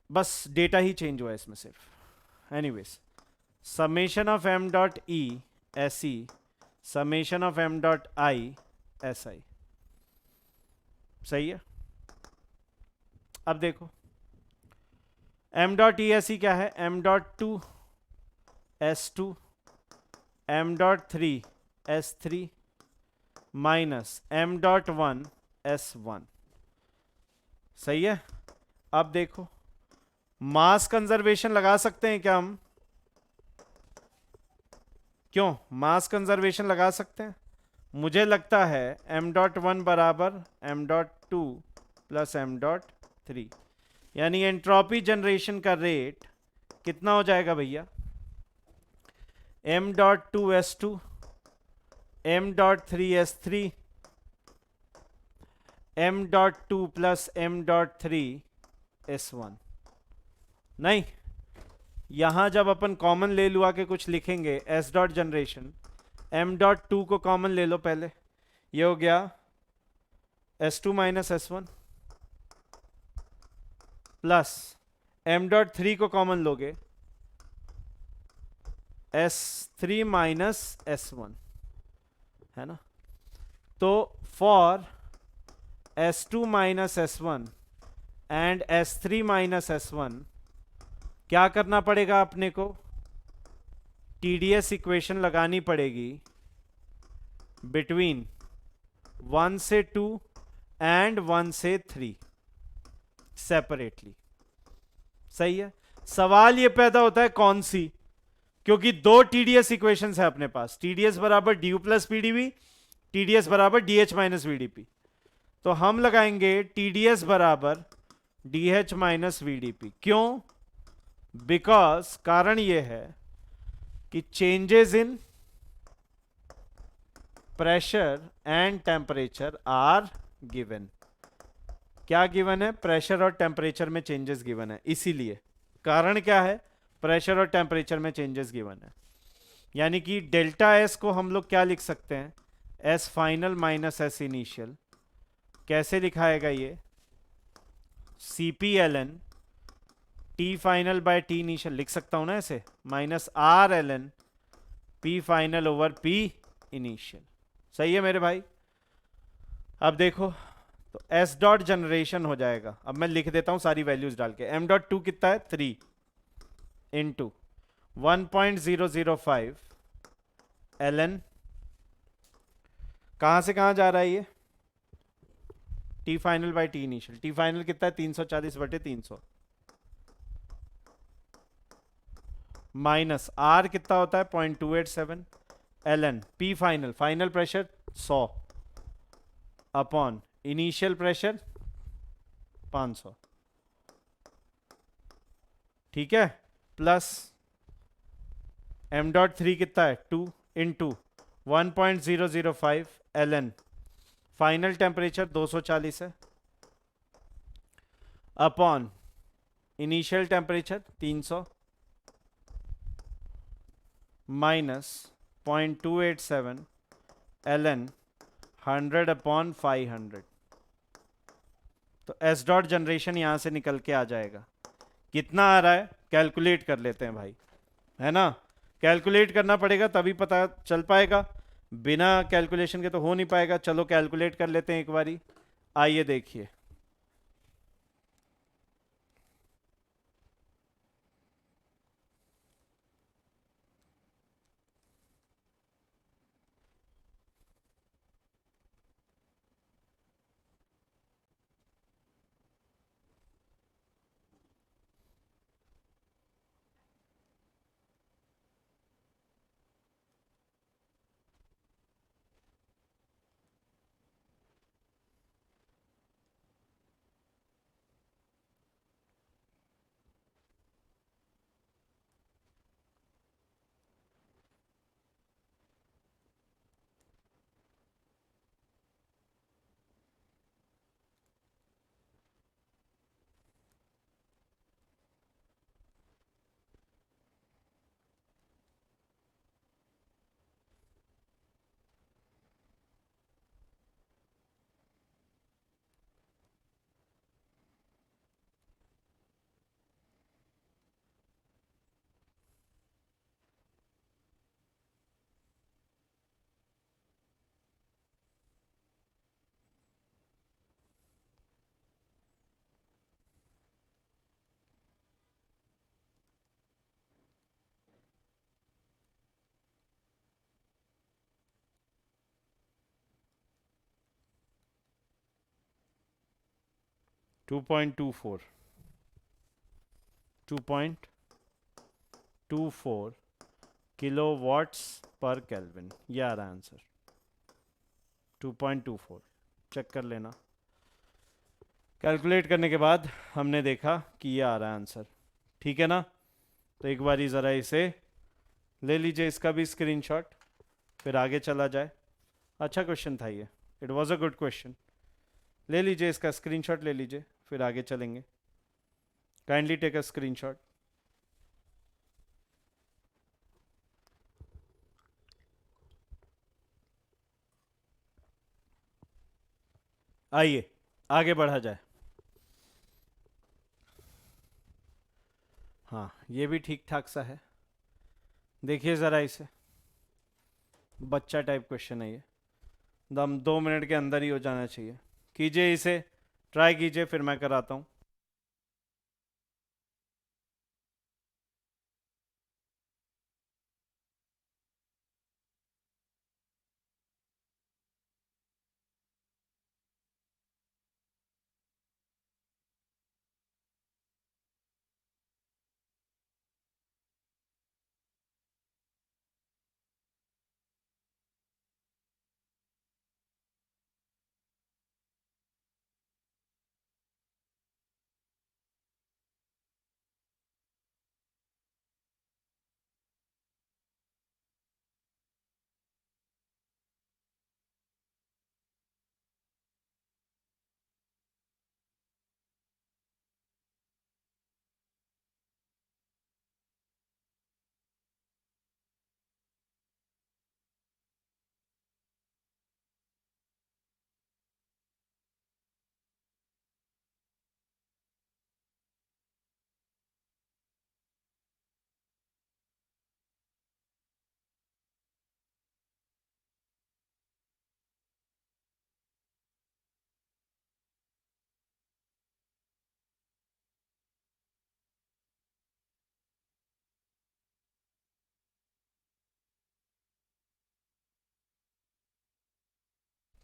बस डेटा ही चेंज हुआ है इसमें सिर्फ। Anyways, summation of M dot E S E, summation of M dot I S I, सही है। अब देखो M dot E S E क्या है, M dot 2 S2 M dot 3 S3 minus M dot 1 S1, सही है। अब देखो मास कंजर्वेशन लगा सकते हैं क्या हम, क्यों मास कंजर्वेशन लगा सकते हैं। मुझे लगता है एम डॉट 1 बराबर M dot 2 plus M dot 3, यानी एंट्रोपी जनरेशन का रेट कितना हो जाएगा भैया, M dot 2 S2 M dot 3 S3 m.2 plus m.3 s1। नहीं, यहां जब अपन कॉमन ले लुआ के कुछ लिखेंगे, s डॉट जनरेशन m.2 को कॉमन ले लो पहले, ये हो गया s2 minus s1 plus m.3 को कॉमन लोगे s3 माइनस s1, है ना। तो for s2 minus s1 and s3 minus s1 क्या करना पड़ेगा अपने को? TDS इक्वेशन लगानी पड़ेगी बिटवीन 1 से 2 एंड 1 से 3 सेपरेटली। सही है। सवाल ये पैदा होता है कौन सी, क्योंकि दो TDS इक्वेशंस है अपने पास, TDS बराबर DU प्लस PDV, TDS बराबर DH माइनस VDP। तो हम लगाएंगे TDS बराबर DH माइनस VDP। क्यों? बिकॉज कारण यह है कि changes in pressure and temperature are given. क्या गिवन है? प्रेशर और टेम्परेचर में चेंजेस गिवन है। इसीलिए कारण क्या है? प्रेशर और टेम्परेचर में चेंजेस गिवन है। यानी कि डेल्टा एस को हम लोग क्या लिख सकते हैं? S final minus S initial. कैसे लिखाएगा ये? CP/ln T final by T initial लिख सकता हूं ना ऐसे, minus R/ln P final over P initial. सही है मेरे भाई। अब देखो, तो S डॉट जनरेशन हो जाएगा। अब मैं लिख देता हूं सारी वैल्यूज डाल के। m.2 कितना है? 3 इंटू 1.005 ln, कहां से कहां जा रहा है ये? T final by T initial. T final कितना है? 340/300 माइनस R कितना होता है? 0.287 ln P final, final pressure 100 upon initial pressure 500। ठीक है। प्लस m.3 कितना है? 2 इंटू 1.005 ln फाइनल टेम्परेचर 240 है upon initial temperature 300 minus 0.287 ln 100 upon 500। तो S डॉट जनरेशन यहां से निकल के आ जाएगा। कितना आ रहा है? कैलकुलेट कर लेते हैं भाई, है ना। कैलकुलेट करना पड़ेगा तभी पता चल पाएगा, बिना कैलकुलेशन के तो हो नहीं पाएगा। चलो कैलकुलेट कर लेते हैं एक बारी। आइए देखिए, two point two four kilo watts पर केल्विन। ये आ रहा है आंसर 2.24। चेक कर लेना। कैलकुलेट करने के बाद हमने देखा कि ये आ रहा है आंसर। ठीक है ना। तो एक बारी ज़रा इसे ले लीजिए, इसका भी स्क्रीनशॉट, फिर आगे चला जाए। अच्छा क्वेश्चन था ये, it was a good question. ले लीजिए, इसका स्क्रीनशॉट ले लीजिए, फिर आगे चलेंगे। Kindly take a screenshot. आइए आगे बढ़ा जाए। हाँ, ये भी ठीक ठाक सा है। देखिए ज़रा इसे, बच्चा टाइप क्वेश्चन है ये, दम 2 मिनट के अंदर ही हो जाना चाहिए। कीजिए इसे, ट्राई कीजिए, फिर मैं कराता हूँ।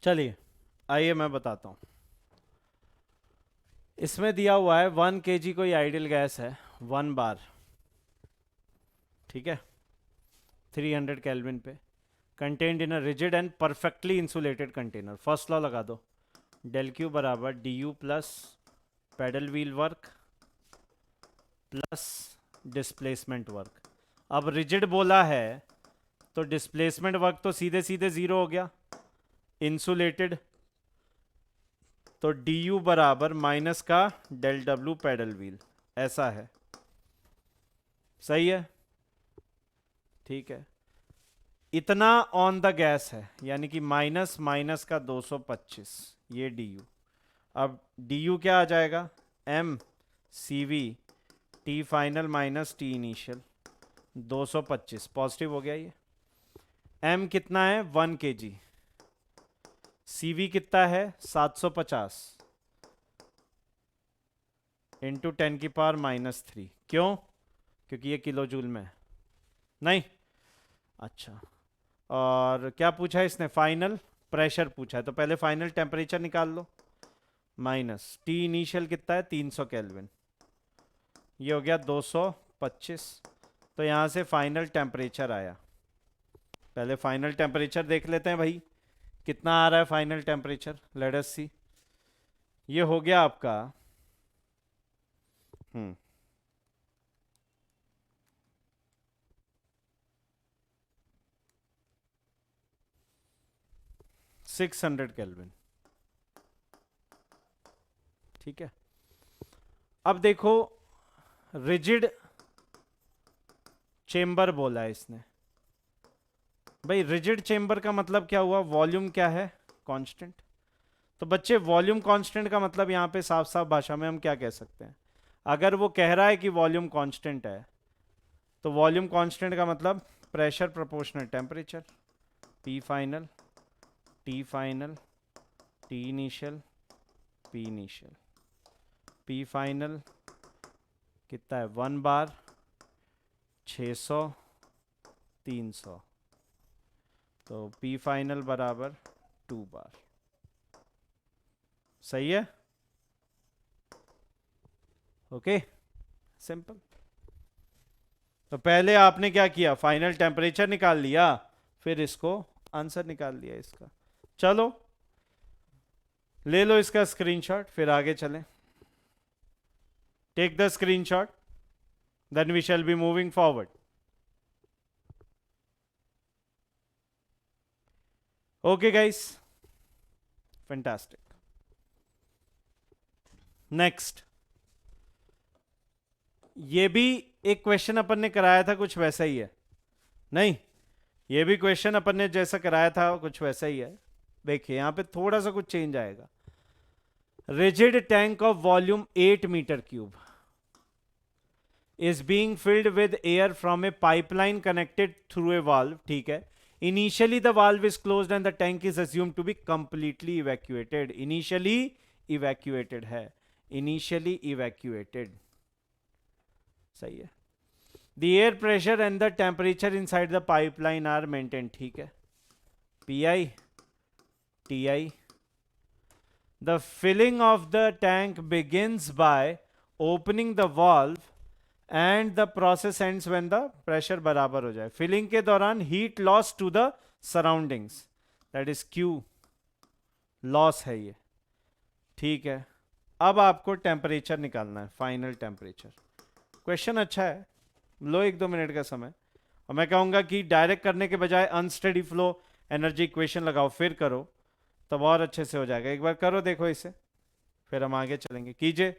चलिए आइए मैं बताता हूँ। इसमें दिया हुआ है 1 kg कोई आइडियल गैस है, 1 बार, ठीक है, 300 केल्विन पे, contained in a rigid and perfectly insulated container. First law लगा दो, डेल क्यू बराबर D you plus pedal wheel work plus displacement work. अब रिजिड बोला है तो डिस्प्लेसमेंट वर्क तो सीधे सीधे जीरो हो गया। इंसुलेटेड तो डी यू बराबर माइनस का डेल डब्ल्यू पेडल व्हील, ऐसा है, सही है, ठीक है। इतना ऑन द गैस है, यानी कि माइनस माइनस का 225, ये डी यू। अब डी यू क्या आ जाएगा, M C V T final minus T initial, 225 positive हो गया ये। एम कितना है, 1 kg। सी वी कितना है, 750 इंटू 10⁻³ क्यों, क्योंकि ये किलो जूल में है, नहीं, अच्छा। और क्या पूछा है इसने, फाइनल प्रेशर पूछा है, तो पहले फाइनल टेम्परेचर निकाल लो। माइनस टी इनिशियल कितना है, 300 केल्विन, ये हो गया 225। तो यहाँ से फाइनल टेम्परेचर आया, पहले फाइनल टेम्परेचर देख लेते हैं भाई, कितना आ रहा है फाइनल टेम्परेचर, लेट अस सी। ये हो गया आपका 600 केल्विन, ठीक है। अब देखो, रिजिड चेम्बर बोला है इसने, भाई रिजिड चेम्बर का मतलब क्या हुआ, वॉल्यूम क्या है, कांस्टेंट। तो बच्चे वॉल्यूम कांस्टेंट का मतलब यहाँ पे साफ साफ भाषा में हम क्या कह सकते हैं, अगर वो कह रहा है कि वॉल्यूम कांस्टेंट है, तो वॉल्यूम कांस्टेंट का मतलब pressure proportional temperature, P final T initial P initial. P final कितना है, 1 बार, 600, 300, तो पी फाइनल बराबर 2 बार, सही है, ओके, सिंपल। तो पहले आपने क्या किया, फाइनल टेम्परेचर निकाल लिया, फिर इसको आंसर निकाल लिया इसका। चलो ले लो इसका स्क्रीनशॉट, फिर आगे चलें। Take the screenshot, then we shall be moving forward. Okay guys, fantastic. Next, ये भी एक क्वेश्चन अपन ने कराया था, कुछ वैसा ही है। नहीं, ये भी क्वेश्चन अपन ने जैसा कराया था कुछ वैसा ही है। देखिए यहां पे थोड़ा सा कुछ चेंज आएगा। Rigid tank of volume 8 metre cube is being filled with air from a pipeline connected through a valve, ठीक है। Initially the valve is closed and the tank is assumed to be completely evacuated. Initially evacuated है, initially evacuated, सही है। The air pressure and the temperature inside the pipeline are maintained, ठीक है। PI, TI. The filling of the tank begins by opening the valve and the process ends when the pressure बराबर हो जाए। Filling के दौरान heat loss to the surroundings, that is Q loss है ये, ठीक है। अब आपको टेम्परेचर निकालना है, फाइनल टेम्परेचर। क्वेश्चन अच्छा है, लो 1-2 मिनट का समय। और मैं कहूंगा कि डायरेक्ट करने के बजाय अनस्टेडी फ्लो एनर्जी इक्वेशन लगाओ फिर करो, तब और अच्छे से हो जाएगा। एक बार करो देखो इसे, फिर हम आगे चलेंगे। कीजिए।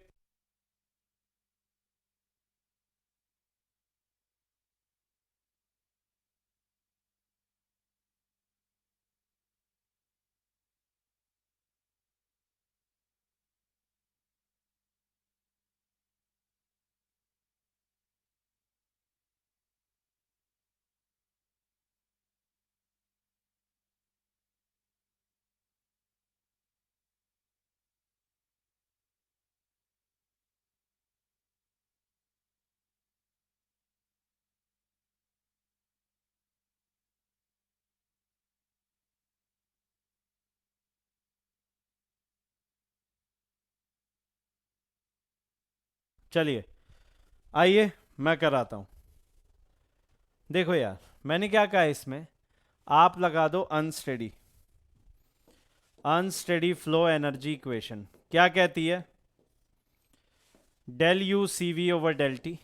चलिए आइए मैं कराता हूं। देखो यार, मैंने क्या कहा इसमें, आप लगा दो unsteady, unsteady flow energy equation. क्या कहती है? Del u C v over del T,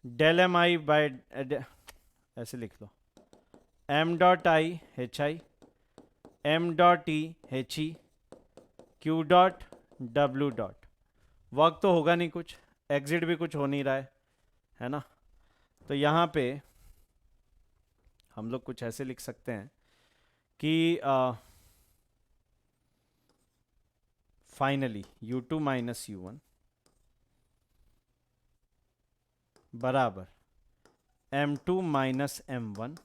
del M I by, ऐसे लिख लो, m dot i H I, M dot e h e, q dot डब्ल्यू डॉट। वर्क तो होगा नहीं कुछ, एग्जिट भी कुछ हो नहीं रहा है ना। तो यहाँ पे हम लोग कुछ ऐसे लिख सकते हैं कि फाइनली U2 माइनस U1 बराबर M2 माइनस M1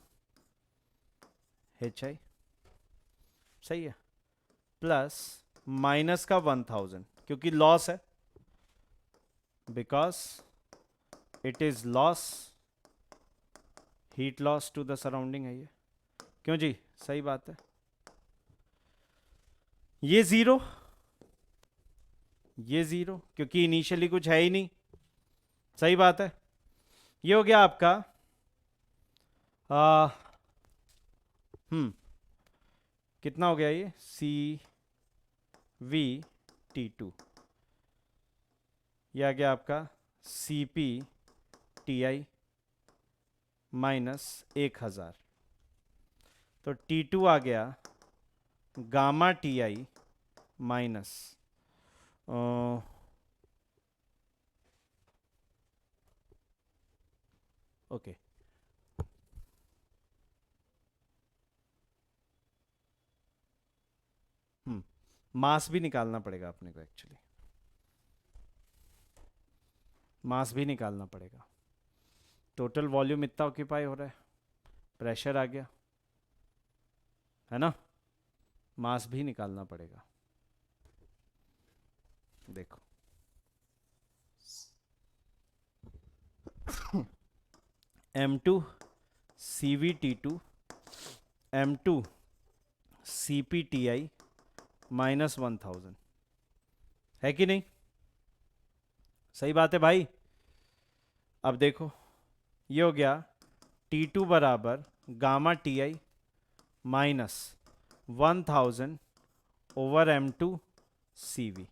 HI, सही है, प्लस माइनस का 1000 क्योंकि लॉस है, because it is loss, heat loss to the surrounding है ये। क्यों जी, सही बात है। ये जीरो, ये जीरो क्योंकि इनिशियली कुछ है ही नहीं, सही बात है। ये हो गया आपका आ, कितना हो गया ये, CVT2, यह आ गया आपका CPTI माइनस 1000। तो T2 आ गया गामा TI माइनस ओके, मास भी निकालना पड़ेगा अपने को, एक्चुअली मास भी निकालना पड़ेगा। टोटल वॉल्यूम इतना ऑक्यूपाई हो रहा है, प्रेशर आ गया है ना, मास भी निकालना पड़ेगा। देखो M2 CVT2 M2 CPTI minus 1000 है कि नहीं, सही बात है भाई। अब देखो ये हो गया T2 बराबर gamma TI minus 1000 over M2 CV।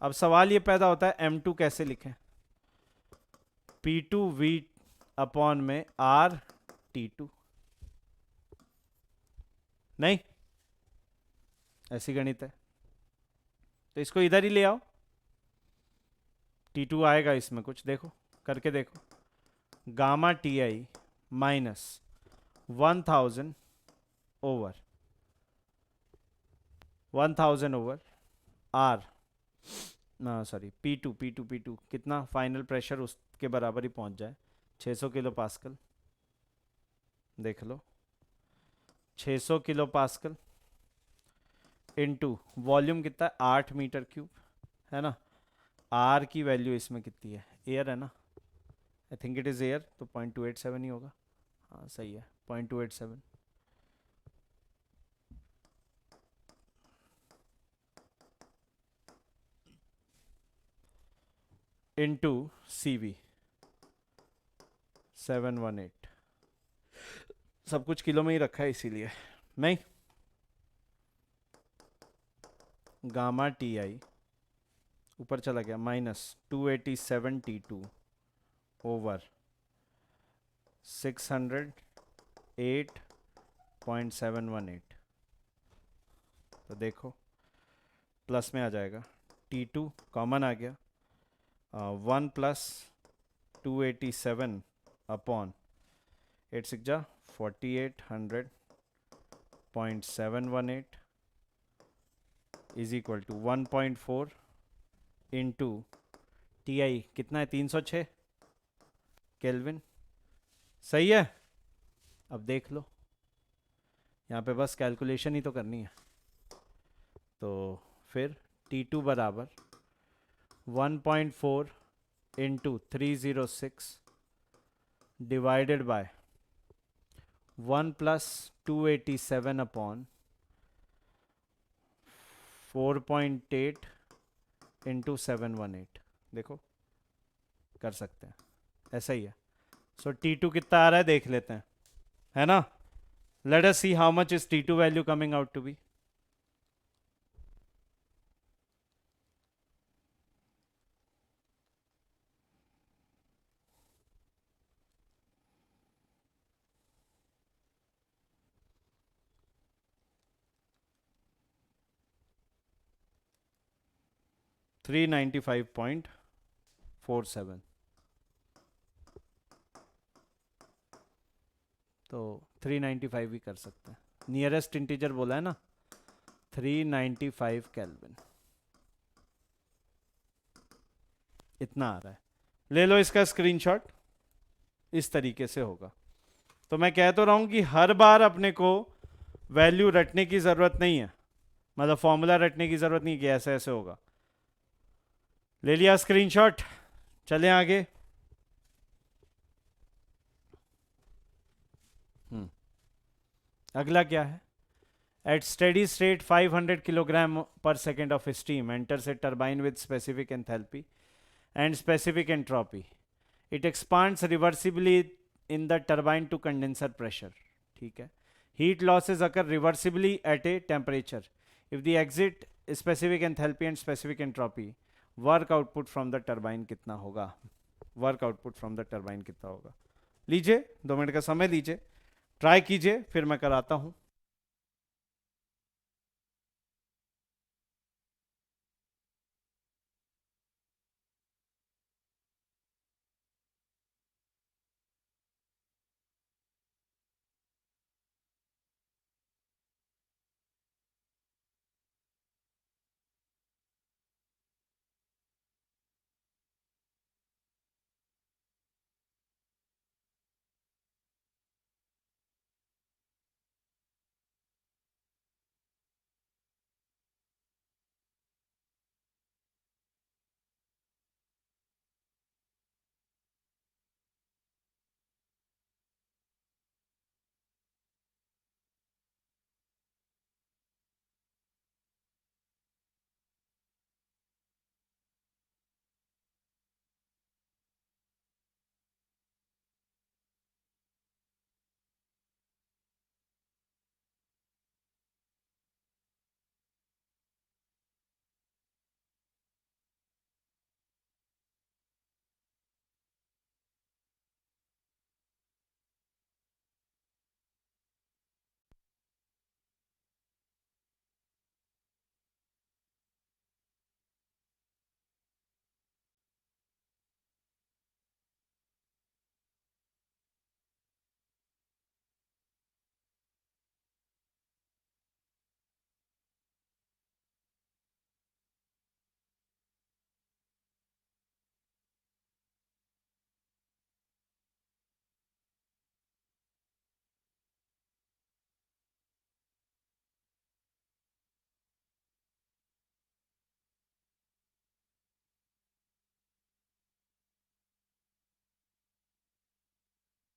अब सवाल ये पैदा होता है M2 कैसे लिखें, P2V अपॉन में RT2, नहीं ऐसी गणित है। तो इसको इधर ही ले आओ, T2 आएगा इसमें कुछ, देखो करके देखो, gamma T I minus 1000 over 1000 over R, sorry P2 कितना फाइनल प्रेशर उसके बराबर ही पहुंच जाए, 600 किलो पास्कल, देख लो 600 किलो पास्कल इनटू वॉल्यूम कितना है 8 मीटर क्यूब, है ना। आर की वैल्यू इसमें कितनी है, एयर है ना, I think it is air, तो 0.287 ही होगा, हाँ सही है 0.287 इंटू सी वी 718, सब कुछ किलो में ही रखा है इसीलिए, नहीं गामा टी आई ऊपर चला गया माइनस 287 T2 ओवर 608.718, तो देखो प्लस में आ जाएगा, T2 कॉमन आ गया, 1 plus 287 upon 8 6 4800.718 is equal to 1.4 into T I कितना है 306 केल्विन, सही है। अब देख लो, यहाँ पे बस कैलकुलेशन ही तो करनी है, तो फिर T2 बराबर 1.4 into 306 divided by 1 plus 287 upon 4.8 into 718, देखो कर सकते हैं, ऐसा ही है। सो T2 कितना आ रहा है देख लेते हैं, है ना। Let us see how much is T2 value coming out to be, three 95.47, तो 395 ही कर सकते हैं, नियरेस्ट इंटीजर बोला है ना, 395 केल्विन इतना आ रहा है, ले लो इसका स्क्रीनशॉट, इस तरीके से होगा। तो मैं कह तो रहा हूं कि हर बार अपने को वैल्यू रटने की जरूरत नहीं है, मतलब फॉर्मूला रटने की जरूरत नहीं कि ऐसे ऐसे होगा, ले लिया स्क्रीनशॉट, चलें आगे। अगला क्या है, एट स्टेडी स्टेट 500 किलोग्राम पर second of steam enters A turbine with specific enthalpy and specific entropy. It expands reversibly in the turbine to condenser pressure. ठीक है, heat losses occur reversibly at a temperature. If the exit specific enthalpy and specific entropy, work output from the turbine कितना होगा, work output from the turbine कितना होगा, लीजिए 2 minute का समय लीजिए, ट्राई कीजिए, फिर मैं कराता हूँ।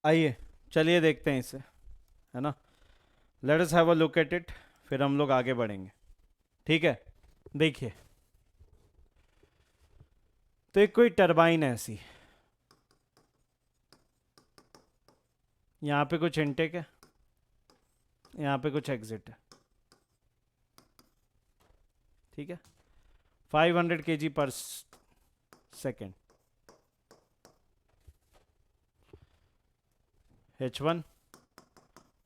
आइए चलिए देखते हैं इसे, है ना। Let us have a look at it, फिर हम लोग आगे बढ़ेंगे, ठीक है। देखिए, तो एक कोई टरबाइन है ऐसी, यहाँ पे कुछ इनटेक है, यहाँ पे कुछ एग्जिट है, ठीक है। 500 kg पर second, H1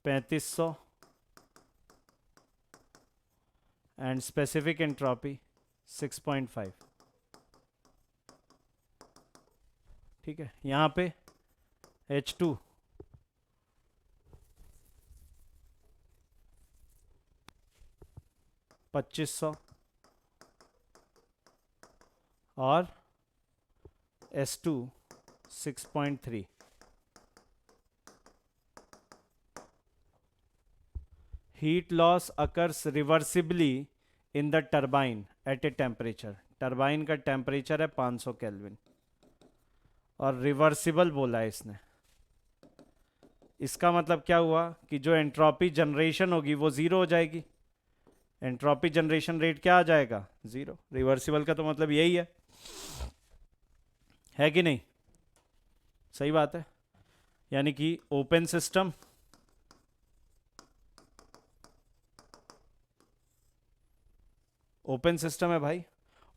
3500 and specific entropy 6.5, ठीक है। यहाँ पे H2 2500 और S2 6.3, heat loss occurs reversibly in the turbine at a temperature, turbine का टेम्परेचर है 500 केल्विन और रिवर्सिबल बोला है इसने। इसका मतलब क्या हुआ कि जो एंट्रोपी जनरेशन होगी वो ज़ीरो हो जाएगी, एंट्रोपी जनरेशन रेट क्या आ जाएगा, ज़ीरो। रिवर्सिबल का तो मतलब यही है कि नहीं, सही बात है। यानी कि ओपन सिस्टम है भाई।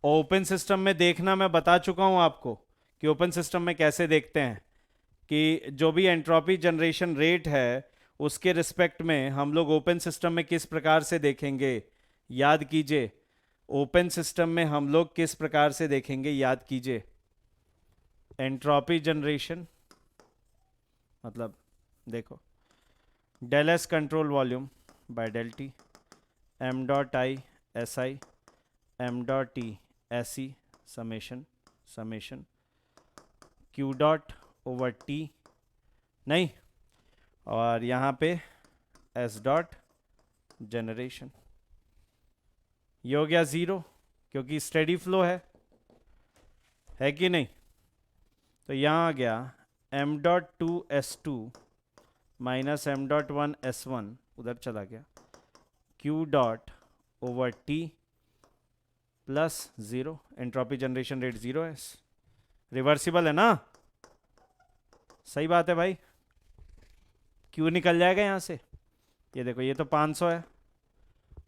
ओपन सिस्टम में देखना मैं बता चुका हूं आपको कि ओपन सिस्टम में कैसे देखते हैं, कि जो भी एंट्रोपी जनरेशन रेट है उसके रिस्पेक्ट में हम लोग ओपन सिस्टम में किस प्रकार से देखेंगे, याद कीजिए। ओपन सिस्टम में हम लोग किस प्रकार से देखेंगे, याद कीजिए। एंट्रोपी जनरेशन मतलब देखो, del S control volume by del T, M dot I S I, M dot T S E, summation Q dot over T, नहीं, और यहाँ पे एस डॉट जनरेशन। ये हो गया ज़ीरो क्योंकि स्टेडी फ्लो है कि नहीं। तो यहाँ आ गया M dot two S two minus M dot one S one, उधर चला गया, Q dot over T plus zero, entropy generation rate zero है, रिवर्सिबल है ना, सही बात है भाई। क्यू निकल जाएगा यहाँ से, ये देखो ये तो 500 है,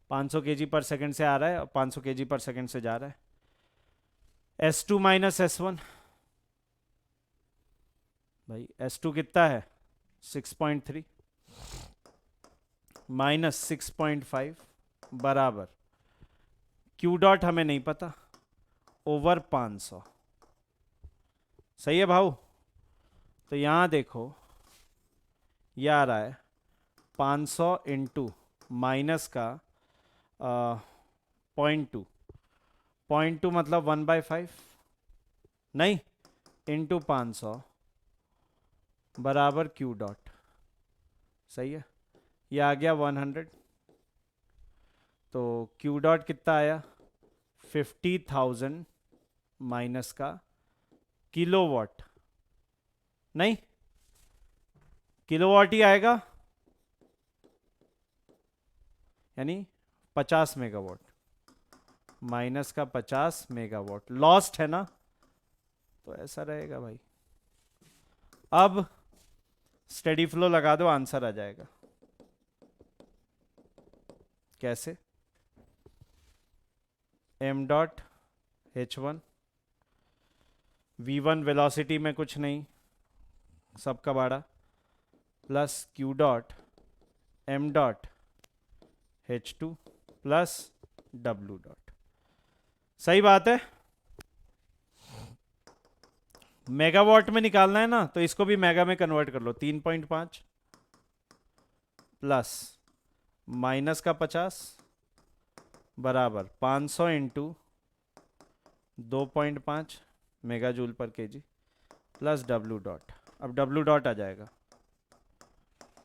500 kg पर सेकंड से आ रहा है और 500 kg पर सेकंड से जा रहा है। S2 माइनस S1, भाई S2 कितना है 6.3 माइनस 6.5 बराबर Q डॉट हमें नहीं पता, ओवर 500, सही है भाऊ। तो यहाँ देखो ये आ रहा है 500 इंटू माइनस का 0.2 मतलब 1/5, नहीं, इंटू 500 बराबर Q डॉट, सही है। ये आ गया 100, तो Q डॉट कितना आया 50,000 माइनस का किलोवाट, नहीं, किलोवाट ही आएगा, यानी 50 मेगावाट माइनस का 50 मेगावाट लॉस्ट है ना, तो ऐसा रहेगा भाई। अब स्टेडी फ्लो लगा दो, आंसर आ जाएगा। कैसे, M dot H1 V1 velocity में कुछ नहीं, सबका बाड़ा, plus Q dot M dot H2 plus W dot, सही बात है। मेगावाट में निकालना है ना, तो इसको भी मेगा में कन्वर्ट कर लो, 3.5 प्लस माइनस का 50 बराबर 500 इंटू 2.5 मेगा जूल पर केजी प्लस W डॉट। अब W डॉट आ जाएगा,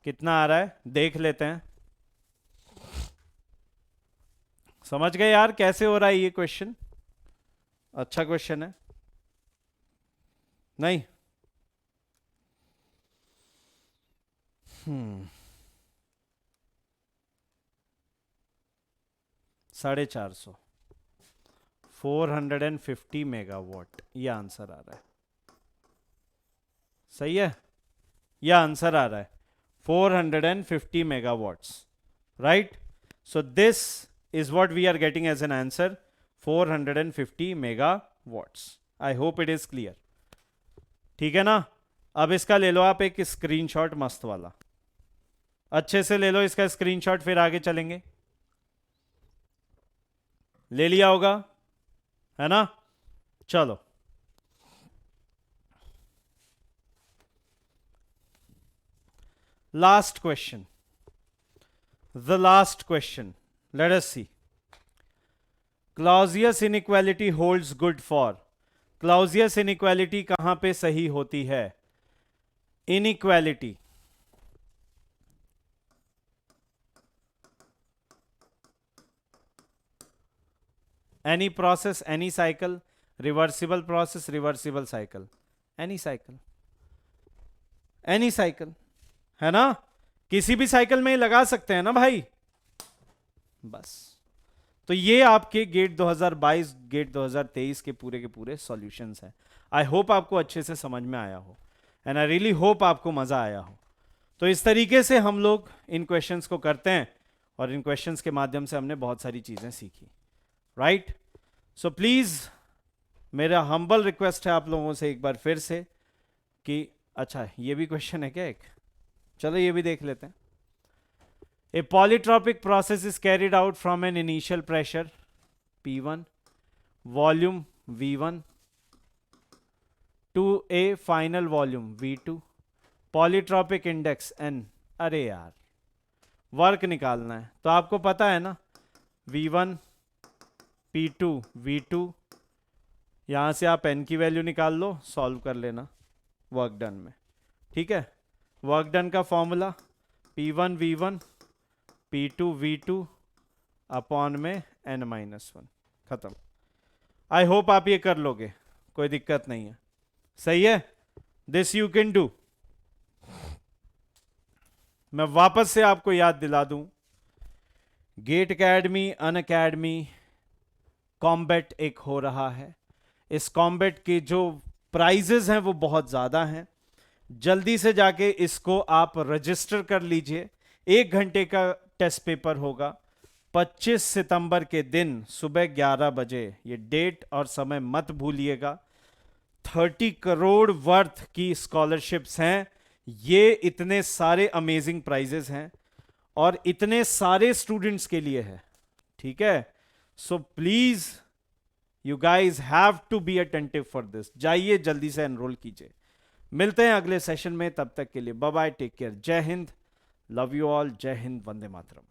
कितना आ रहा है देख लेते हैं। समझ गए यार कैसे हो रहा है ये क्वेश्चन, अच्छा क्वेश्चन है नहीं। हम्म 450, 450 मेगावाट, ये आंसर आ रहा है। सही है, यह आंसर आ रहा है 450 megawatts, right? So this is what we are getting as an answer, 450 megawatts. I hope it is clear. ठीक है ना? अब इसका ले लो आप एक स्क्रीनशॉट मस्त वाला, अच्छे से ले लो इसका स्क्रीनशॉट, फिर आगे चलेंगे। ले लिया होगा, है ना? चलो, last question, the last question, let us see. Clausius inequality holds good for, Clausius inequality कहां पे सही होती है? Inequality, any process, any cycle, reversible process, reversible cycle, any cycle, any cycle, है ना? किसी भी साइकिल में ही लगा सकते हैं ना भाई, बस। तो ये आपके गेट 2022 गेट 2023 के पूरे सॉल्यूशंस हैं। आई होप आपको अच्छे से समझ में आया हो, एंड आई रियली होप आपको मजा आया हो। तो इस तरीके से हम लोग इन क्वेश्चंस को करते हैं, और इन क्वेश्चंस के माध्यम से हमने बहुत सारी चीजें सीखी, राइट? सो प्लीज मेरा हम्बल रिक्वेस्ट है आप लोगों से एक बार फिर से कि, अच्छा ये भी क्वेश्चन है क्या एक, चलो ये भी देख लेते हैं। A polytropic process is carried out from an initial pressure P1, volume V1 to a final volume V2, polytropic index N। अरे यार, वर्क निकालना है तो आपको पता है ना, V1 P2 V2, यहां से आप N की वैल्यू निकाल लो, सॉल्व कर लेना वर्क डन में, ठीक है? वर्क डन का formula P1 V1 P2 V2 upon में N-1, खत्म। आई होप आप ये कर लोगे, कोई दिक्कत नहीं है, सही है? This you can do. मैं वापस से आपको याद दिला दूं, गेट एकेडमी, अन अकेडमी, कॉम्बैट एक हो रहा है। इस कॉम्बैट के जो प्राइजेस हैं वो बहुत ज़्यादा हैं, जल्दी से जाके इसको आप रजिस्टर कर लीजिए। 1 घंटे का टेस्ट पेपर होगा 25 सितंबर के दिन सुबह 11 बजे, ये डेट और समय मत भूलिएगा। 30 करोड़ वर्थ की स्कॉलरशिप्स हैं, ये इतने सारे अमेजिंग प्राइजेस हैं और इतने सारे स्टूडेंट्स के लिए है, ठीक है? So please you guys have to be attentive for this. जाइए जल्दी से एनरोल कीजिए। मिलते हैं अगले सेशन में, तब तक के लिए बाय बाय, टेक केयर, जय हिंद, लव यू ऑल, जय हिंद, वंदे मातरम।